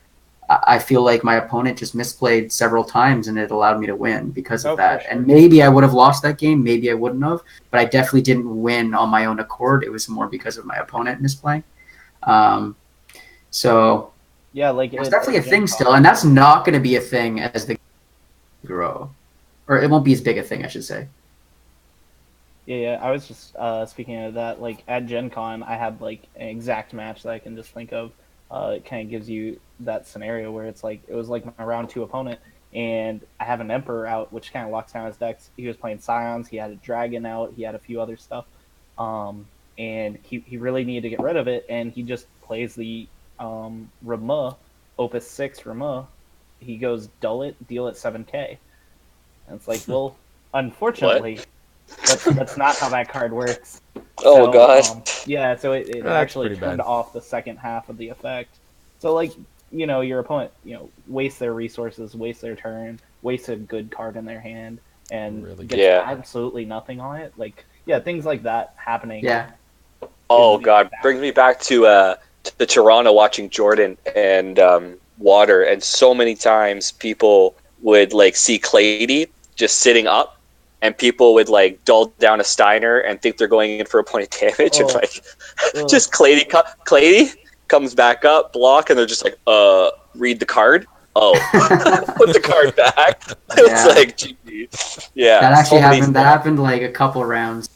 B: I feel like my opponent just misplayed several times and it allowed me to win because of that. Sure. And maybe I would have lost that game, maybe I wouldn't have, but I definitely didn't win on my own accord. It was more because of my opponent misplaying. So
C: Yeah, like
B: It's
C: it,
B: definitely a
C: Gen
B: thing
C: Con-
B: still, and that's not going to be a thing as the grow, or it won't be as big a thing, I should say.
C: Yeah, I was just speaking of that. Like at Gen Con, I had like an exact match that I can just think of. It kind of gives you that scenario where it's like it was like my round 2 opponent, and I have an Emperor out, which kind of locks down his decks. He was playing Scions, he had a Dragon out, he had a few other stuff, and he really needed to get rid of it, and he just plays the Rama, Opus 6 Rama. He goes dull it, deal it 7k. And it's like, well, unfortunately, that's not how that card works.
D: Oh
C: So,
D: god.
C: yeah, so it
A: That's
C: actually
A: pretty
C: turned
A: bad.
C: off the second half of the effect. So, like, your opponent, wastes their resources, wastes their turn, wastes a good card in their hand, and
A: Really
C: gets
D: Yeah.
C: absolutely nothing on it. Like, yeah, things like that happening.
B: Yeah,
D: Oh god, brings me back to the Toronto watching Jordan and Water, and so many times people would like see Clady just sitting up, and people would like dull down a Steiner and think they're going in for a point of damage, and
C: Oh.
D: like
C: Ugh.
D: just Clady comes back up, block, and they're just like, read the card. Oh, put the card back. It's
B: Yeah.
D: like, gee, yeah.
B: that actually
D: so many
B: happened. That
D: things.
B: happened like a couple rounds.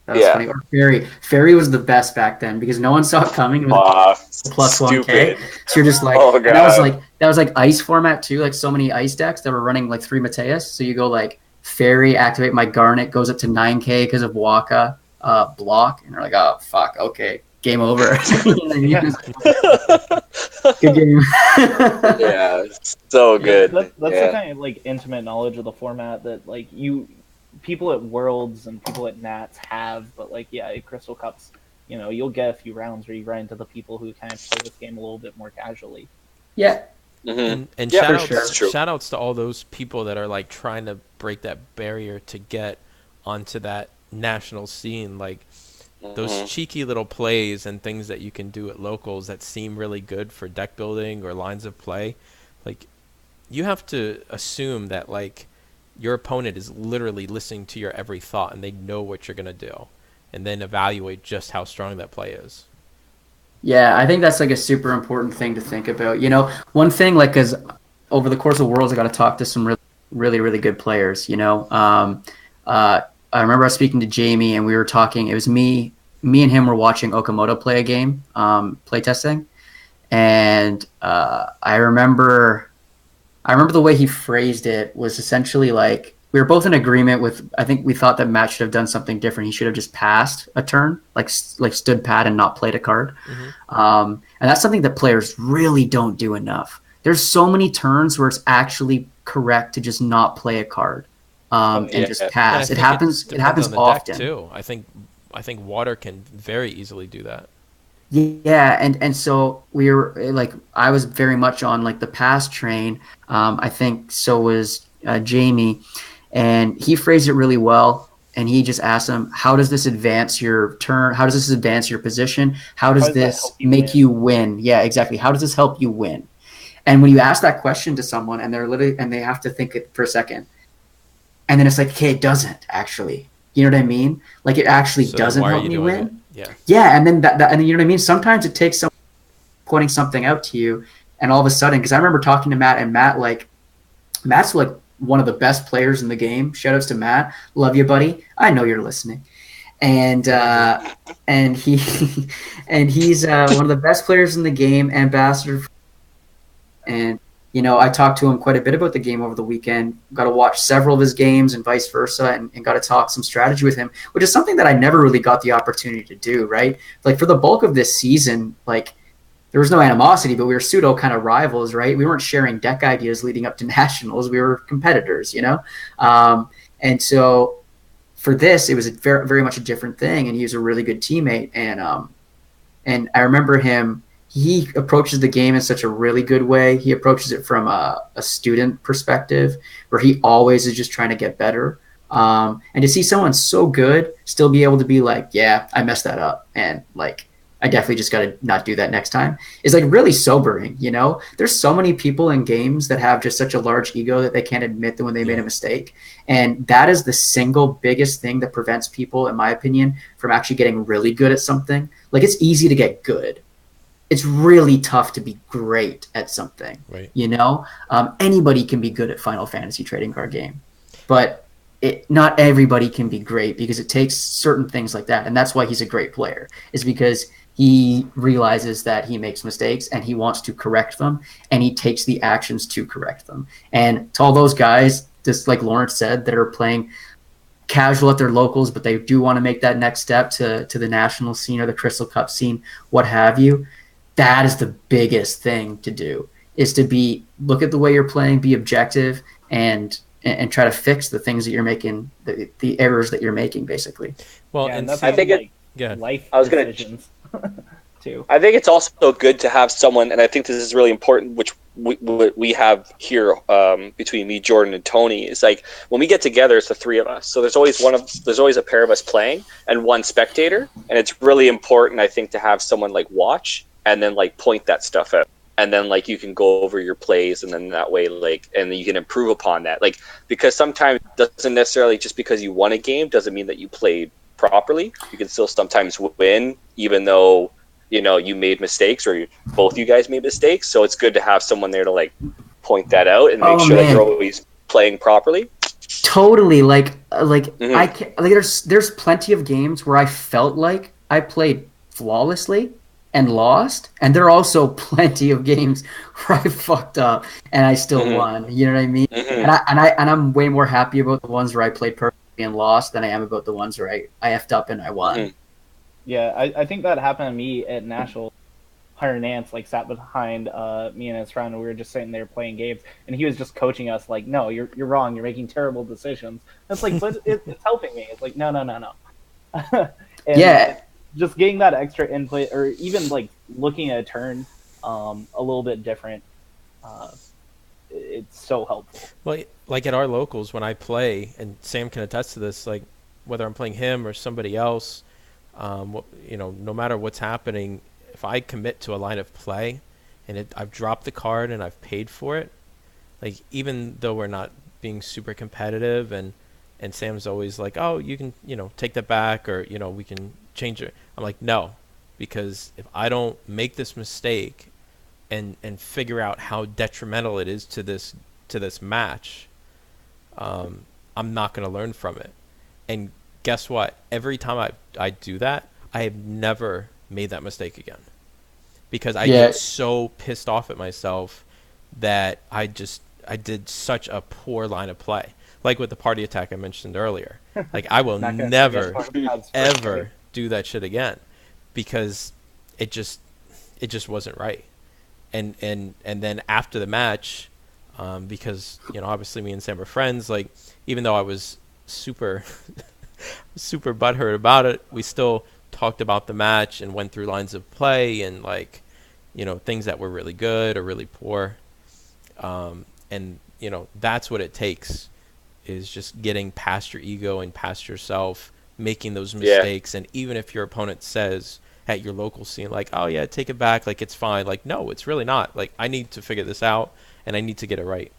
B: That was
D: Yeah.
B: funny. Or Fairy was the best back then because no one saw it coming. It was plus 1k.
D: Stupid.
B: So you're just like,
D: Oh,
B: and that
D: God.
B: was like ice format too. Like so many ice decks that were running like 3 Mateus. So you go like Fairy, activate my Garnet, goes up to 9k because of Waka block, and you're like, oh fuck, okay, game over. You know what I mean? Good game.
D: Yeah, so good.
C: That's
D: yeah.
C: the kind of like intimate knowledge of the format that like people at Worlds and people at Nats have, but like at Crystal Cups, you'll get a few rounds where you run into the people who kind of play this game a little bit more casually.
B: Yeah.
D: Mhm.
A: And
D: Yeah,
A: shout
D: for
A: outs,
D: sure. That's true.
A: shout outs to all those people that are like trying to break that barrier to get onto that national scene. Like those
D: Mhm.
A: cheeky little plays and things that you can do at locals that seem really good for deck building or lines of play. Like you have to assume that like your opponent is literally listening to your every thought and they know what you're gonna do, and then evaluate just how strong that play is.
B: Yeah, I think that's like a super important thing to think about. One thing, like, because over the course of Worlds, I got to talk to some really good players. I remember I was speaking to Jamie, and we were talking. It was me and him were watching Okamoto play a game, play testing, and I remember the way he phrased it was essentially like we were both in agreement with. I think we thought that Matt should have done something different. He should have just passed a turn, like stood pat and not played a card. And that's something that players really don't do enough. There's so many turns where it's actually correct to just not play a card and just pass.
A: And
B: It
A: I think
B: happens. It
A: depends
B: happens
A: on the
B: often.
A: deck too. I think Water can very easily do that.
B: Yeah, and so we were like, I was very much on like the pass train. I think so was Jamie, and he phrased it really well. And he just asked him, "How does this advance your turn? How does this advance your position? How does
C: does that
B: this
C: help you
B: make
C: win?"
B: you win?" Yeah, exactly. How does this help you win? And when you ask that question to someone, and they have to think it for a second, and then it's like, okay, it doesn't actually. You know what I mean? Like it actually
A: So then
B: doesn't
A: why are
B: help
A: you
B: me
A: doing
B: win.
A: it? Yeah.
B: Yeah, and then that and then, you know what I mean? Sometimes it takes someone pointing something out to you, and all of a sudden, because I remember talking to Matt, and Matt's like one of the best players in the game. Shout outs to Matt. Love you, buddy. I know you're listening. And he and he's one of the best players in the game, ambassador. And I talked to him quite a bit about the game over the weekend. Got to watch several of his games and vice versa, and got to talk some strategy with him, which is something that I never really got the opportunity to do. Right, like for the bulk of this season, like there was no animosity, but we were pseudo kind of rivals. Right, we weren't sharing deck ideas leading up to nationals. We were competitors, and so for this, it was very, very much a different thing. And he was a really good teammate, and I remember him. He approaches the game in such a really good way. He approaches it from a student perspective where he always is just trying to get better. And to see someone so good still be able to be like, yeah, I messed that up. And like, I definitely just got to not do that next time is like really sobering. There's so many people in games that have just such a large ego that they can't admit that when they made a mistake. And that is the single biggest thing that prevents people, in my opinion, from actually getting really good at something. Like it's easy to get good. it's really tough to be great at something.
A: Right.
B: You know, anybody can be good at Final Fantasy trading card game, but not everybody can be great because it takes certain things like that, and that's why he's a great player. Is because he realizes that he makes mistakes and he wants to correct them, and he takes the actions to correct them. And to all those guys, just like Laurence said, that are playing casual at their locals, but they do want to make that next step to the national scene or the Crystal Cup scene, what have you. That is the biggest thing to do, is to look at the way you're playing, be objective, and try to fix the things that you're making, the errors that you're making, basically.
A: Well,
C: Yeah,
A: and
C: that's
D: I think
C: life
D: I was gonna-
C: decisions too.
D: I think it's also good to have someone, and I think this is really important, which we have here between me, Jordan, and Tony. Is like when we get together, it's the three of us. So there's always a pair of us playing and one spectator, and it's really important, I think, to have someone like watch and then like point that stuff out, and then like you can go over your plays, and then that way and you can improve upon that. Like, because sometimes it doesn't necessarily, just because you won a game doesn't mean that you played properly. You can still sometimes win even though you made mistakes, or both you guys made mistakes. So it's good to have someone there to like point that out and make sure that you're always playing properly.
B: Totally. Mm-hmm.
D: Mhm.
B: There's plenty of games where I felt like I played flawlessly and lost, and there are also plenty of games where I fucked up and I still
D: Mhm.
B: won. You know what I mean?
D: Mhm.
B: And I'm way more happy about the ones where I played perfectly and lost than I am about the ones where I effed up and I won.
D: Mhm.
C: Yeah, I think that happened to me at National. Hunter Nance like sat behind me and his friend, and we were just sitting there playing games, and he was just coaching us like, no, you're wrong, you're making terrible decisions. And it's like, but it's helping me. It's like, no. And
B: Yeah.
C: just getting that extra input, or even like looking at a turn a little bit different, it's so helpful.
A: Well, like at our locals, when I play, and Sam can attest to this, like whether I'm playing him or somebody else, no matter what's happening, if I commit to a line of play and I've dropped the card and I've paid for it, like even though we're not being super competitive, and Sam's always like, oh, you can, take that back, or, we can change it. I'm like, no, because if I don't make this mistake and figure out how detrimental it is to this match, I'm not going to learn from it. And guess what? Every time I do that, I have never made that mistake again, because I get so pissed off at myself that I did such a poor line of play. Like with the party attack I mentioned earlier. Like I will never, ever do that shit again, because it just wasn't right. And then after the match, because obviously me and Sam are friends, like even though I was super super butthurt about it, we still talked about the match and went through lines of play and things that were really good or really poor. And that's what it takes, is just getting past your ego and past yourself, making those mistakes. And even if your opponent says at your local scene, like, oh yeah, take it back, like it's fine, like no, it's really not. Like I need to figure this out and I need to get it right.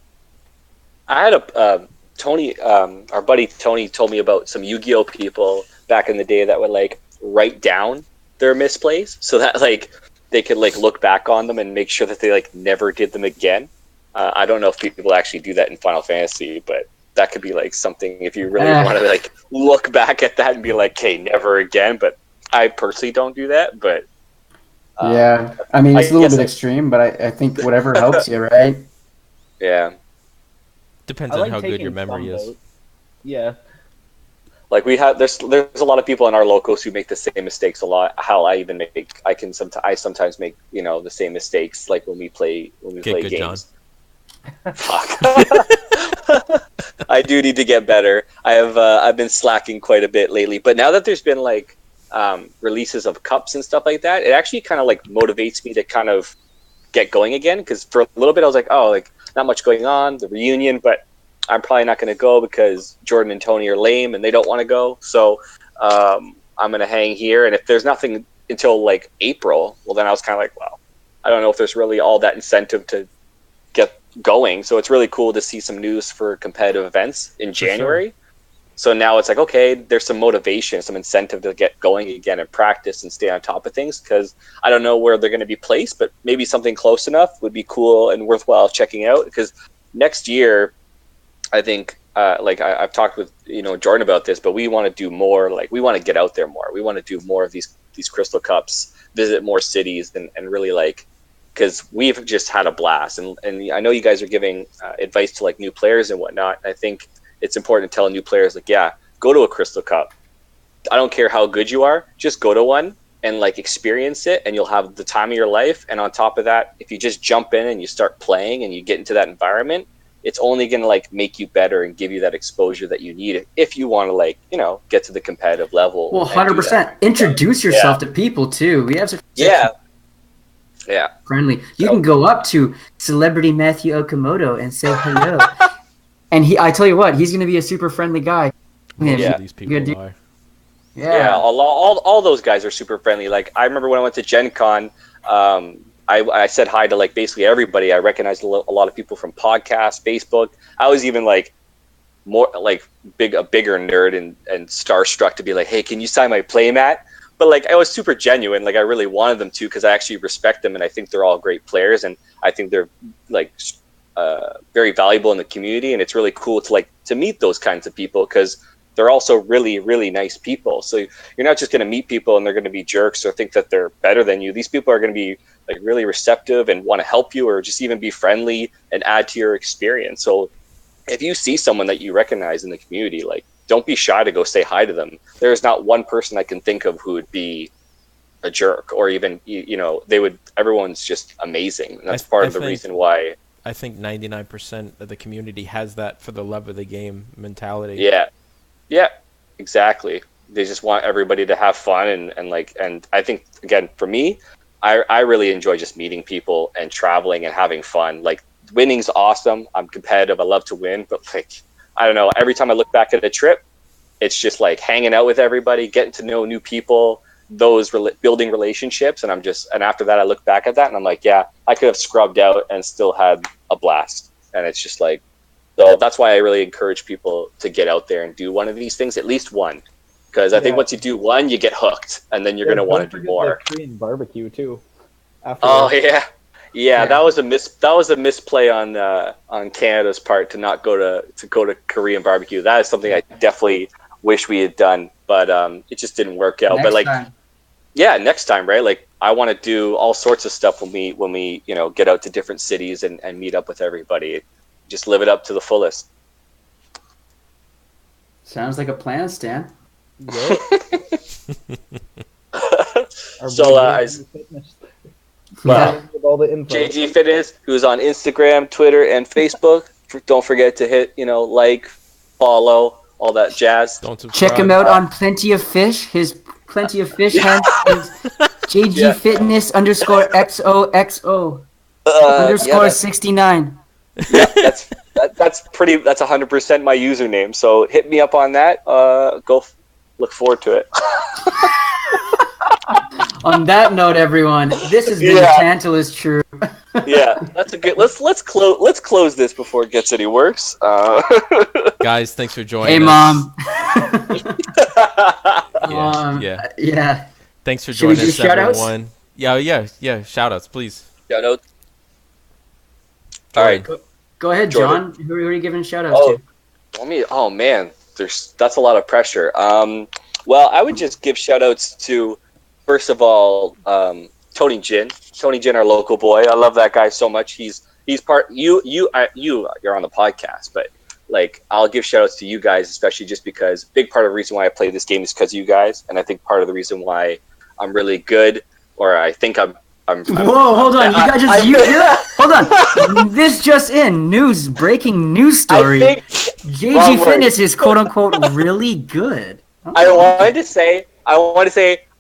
D: I had Tony, our buddy Tony, told me about some Yu-Gi-Oh people back in the day that would like write down their misplays so that like they could like look back on them and make sure that they like never did them again. I don't know if people actually do that in Final Fantasy, but that could be like something if you really want to like look back at that and be like, okay, never again. But I personally don't do that. But
B: yeah, I mean, it's a little bit extreme, but I think whatever helps you, right?
D: Yeah.
A: Depends on how good your memory is.
C: Yeah.
D: Like there's a lot of people in our locals who make the same mistakes a lot. How I sometimes make the same mistakes, like when we play
A: Get good,
D: games. Fuck. I do need to get better. I've been slacking quite a bit lately, but now that there's been like releases of cups and stuff like that, it actually kind of like motivates me to kind of get going again. Because for a little bit I was like, oh, like not much going on, the reunion, but I'm probably not going to go because Jordan and Tony are lame and they don't want to go. So I'm going to hang here. And if there's nothing until like April, well, then I was kind of like, well, I don't know if there's really all that incentive to get going. So it's really cool to see some news for competitive events in January.
A: Sure.
D: So now it's like, okay, there's some motivation, some incentive to get going again and practice and stay on top of things, because I don't know where they're going to be placed, but maybe something close enough would be cool and worthwhile checking out. Because next year, I think, I've talked with Jordan about this, but we want to do more. Like, we want to get out there more. We want to do more of these Crystal Cups, visit more cities, and really because we've just had a blast. And I know you guys are giving advice to new players and whatnot. I think it's important to tell new players, go to a Crystal Cup. I don't care how good you are, just go to one and experience it, and you'll have the time of your life. And on top of that, if you just jump in and you start playing and you get into that environment, it's only going to make you better and give you that exposure that you need if you want to get to the competitive level.
B: Well, 100%. Introduce yourself to people too. We have such friendly. You can go up to celebrity Matthew Okamoto and say hello. And I tell you what, he's going to be a super friendly guy.
A: These people are.
D: Yeah, all those guys are super friendly. I remember when I went to Gen Con, I said hi to basically everybody. I recognized a lot of people from podcasts, Facebook. I was even more a bigger nerd and starstruck to be like, hey, can you sign my playmat? But I was super genuine. I really wanted them to, because I actually respect them and I think they're all great players, and I think they're very valuable in the community. And it's really cool to meet those kinds of people, because they're also really, really nice people. So you're not just going to meet people and they're going to be jerks or think that they're better than you. These people are going to be really receptive and want to help you, or just even be friendly and add to your experience. So if you see someone that you recognize in the community, don't be shy to go say hi to them. There's not one person I can think of who would be a jerk, or even, everyone's just amazing. And that's part of the reason why.
A: I think 99% of the community has that for the love of the game mentality.
D: Yeah, exactly. They just want everybody to have fun, and I think, again, for me, I really enjoy just meeting people and traveling and having fun. Winning's awesome. I'm competitive. I love to win, but I don't know. Every time I look back at a trip, it's just hanging out with everybody, getting to know new people, building relationships, and after that, I look back at that and I'm like, yeah, I could have scrubbed out and still had a blast. And it's just so that's why I really encourage people to get out there and do one of these things, at least one. Because I think once you do one, you get hooked, and then you're going to want to do more.
C: Korean barbecue too.
D: Yeah, that was a misplay on Canada's part to not go to Korean barbecue. That is something I definitely wish we had done, but it just didn't work out. But next time, right? I want to do all sorts of stuff when we get out to different cities and meet up with everybody. Just live it up to the fullest.
B: Sounds like a plan, Stan.
C: Yep. All the info.
D: JG Fitness, who's on Instagram, Twitter, and Facebook. Don't forget to hit, follow, all that jazz.
B: Check him out on Plenty of Fish. His Plenty of Fish handle is JG Fitness _XOXO _69.
D: Yeah, that's 100% my username. So hit me up on that. Look forward to it.
B: On that note, everyone, this has been the Tantalus True.
D: Yeah, that's a good. Let's close this before it gets any worse.
A: Guys, thanks for joining.
B: Hey, Mom.
A: Yeah. Thanks for joining us, everyone. Yeah. Shout outs, please.
D: Shout out. All right.
B: Go ahead, John. Who are you giving shout outs to?
D: Oh man, that's a lot of pressure. Well, I would just give shout outs to, first of all, Tony Jin, our local boy. I love that guy so much. He's part you're on the podcast, but I'll give shout outs to you guys, especially just because big part of the reason why I play this game is because of you guys, and I think part of the reason why I'm really good, or I think I'm
B: Whoa, hold on. Hold on. This just in. Breaking news story. JG Fitness is quote unquote really good. Oh.
D: I wanted to say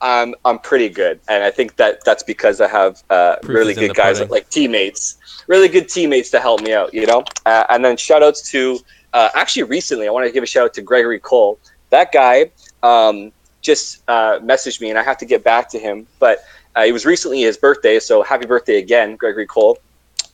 D: I'm pretty good, and I think that's because I have really good guys teammates, really good teammates to help me out, and then shout outs to actually recently I want to give a shout out to Gregory Cole. That guy just messaged me, and I have to get back to him, but it was recently his birthday, so happy birthday again, Gregory Cole.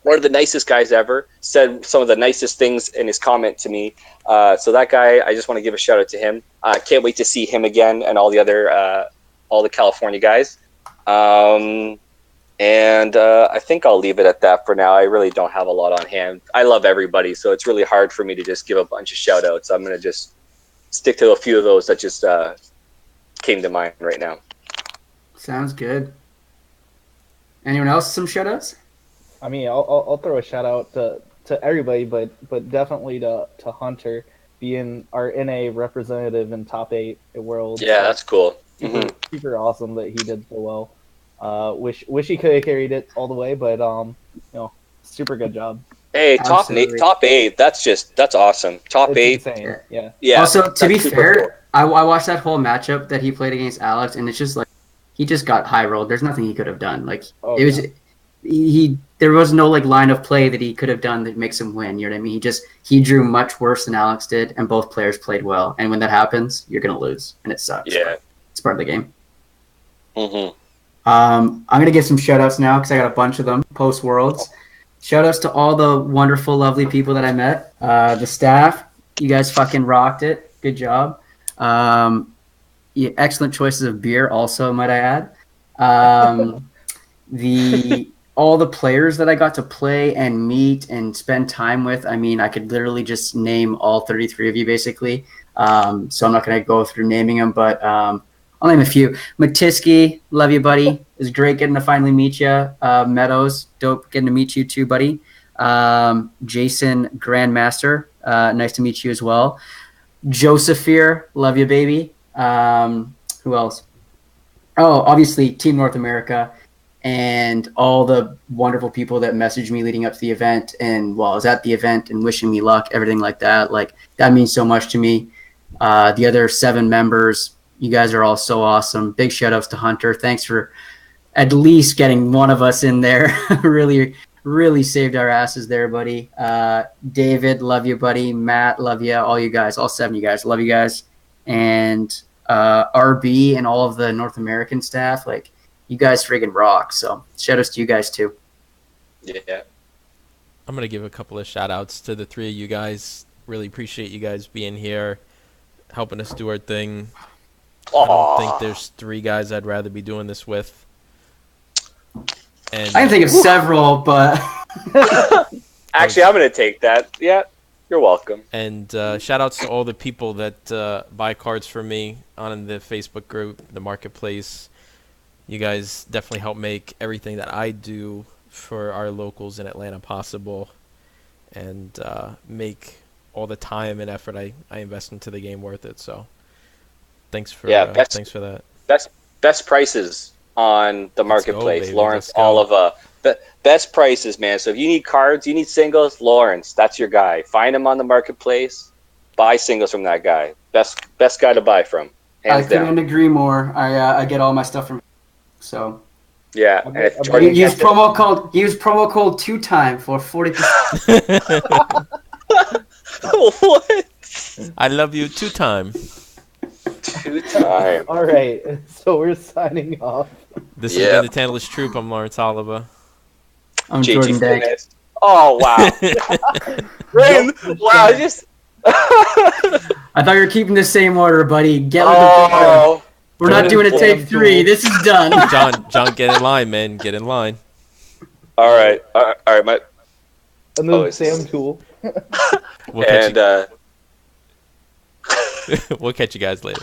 D: one of the nicest guys ever, said some of the nicest things in his comment to me. So that guy, I just want to give a shout out to him. Can't wait to see him again and all the other, all the California guys. And I think I'll leave it at that for now. I really don't have a lot on hand. I love everybody, so it's really hard for me to just give a bunch of shout outs. I'm going to just stick to a few of those that just came to mind right now.
B: Sounds good. Anyone else some shout outs?
C: I mean, I'll throw a shout out to everybody, but definitely to Hunter being our NA representative in top 8 at Worlds.
D: Yeah, that's cool.
C: Super awesome that he did so well. Wish he could have carried it all the way, but super good job.
D: Hey, top 8. That's awesome. Top
C: It's
D: 8.
C: insane.
D: Yeah.
B: Also, to be
D: super
B: fair,
D: cool.
B: I watched that whole matchup that he played against Alex, and it's just like he just got high rolled. There's nothing he could have done. Like there was no like line of play that he could have done that makes him win. You know what I mean? He drew much worse than Alex did, and both players played well. And when that happens, you're gonna lose, and it sucks.
D: Yeah,
B: it's part of the game.
D: Mm-hmm.
B: I'm gonna give some shout outs now because I got a bunch of them post Worlds. Shout outs to all the wonderful, lovely people that I met. The staff, you guys fucking rocked it. Good job. Excellent choices of beer, also, might I add. All the players that I got to play and meet and spend time with. I mean, I could literally just name all 33 of you, basically. So I'm not going to go through naming them, but I'll name a few. Matiski, love you, buddy. It was great getting to finally meet you. Meadows, dope getting to meet you too, buddy. Jason Grandmaster, nice to meet you as well. Josephir, love you, baby. Who else? Oh, obviously, Team North America and all the wonderful people that messaged me leading up to the event and while I was at the event and wishing me luck, everything like that. Like, that means so much to me. The other 7 members, you guys are all so awesome. Big shout outs to Hunter. Thanks for at least getting one of us in there. Really saved our asses there, buddy. David, love you, buddy. Matt, love you. All you guys, all 7 of you guys, love you guys. And RB and all of the North American staff, like, you guys friggin' rock. So shout outs to you guys too.
D: Yeah.
A: I'm going to give a couple of shout outs to the 3 of you guys. Really appreciate you guys being here, helping us do our thing.
D: Aww.
A: I don't think there's 3 guys I'd rather be doing this with. And
B: I can think of several, but
D: Actually, I'm going to take that. Yeah, you're welcome.
A: And shout outs to all the people that buy cards for me on the Facebook group, the marketplace. You guys definitely help make everything that I do for our locals in Atlanta possible, and make all the time and effort I invest into the game worth it. So thanks for thanks for that.
D: Best prices on the marketplace,
A: baby.
D: Laurence Oliva. Best prices, man. So if you need cards, you need singles, Laurence, that's your guy. Find him on the marketplace. Buy singles from that guy. Best guy to buy from. Hands down.
B: I couldn't agree more. I get all my stuff from. So
D: yeah, and if Jordan
B: use promo code 2-time for 40%.
D: What?
A: I love you 2-time.
D: 2-time.
C: All right, so we're signing off.
A: This has been the Tantalus Troop. I'm Laurence Oliva.
B: I'm Jordan Denk.
D: Oh wow! Rain, wow!
B: I thought you were keeping the same order, buddy. Get with the We're not doing a tape 3. This is done.
A: John, get in line, man. Get in line.
D: All right.
C: And then Sam Tuell.
A: We'll catch you guys later.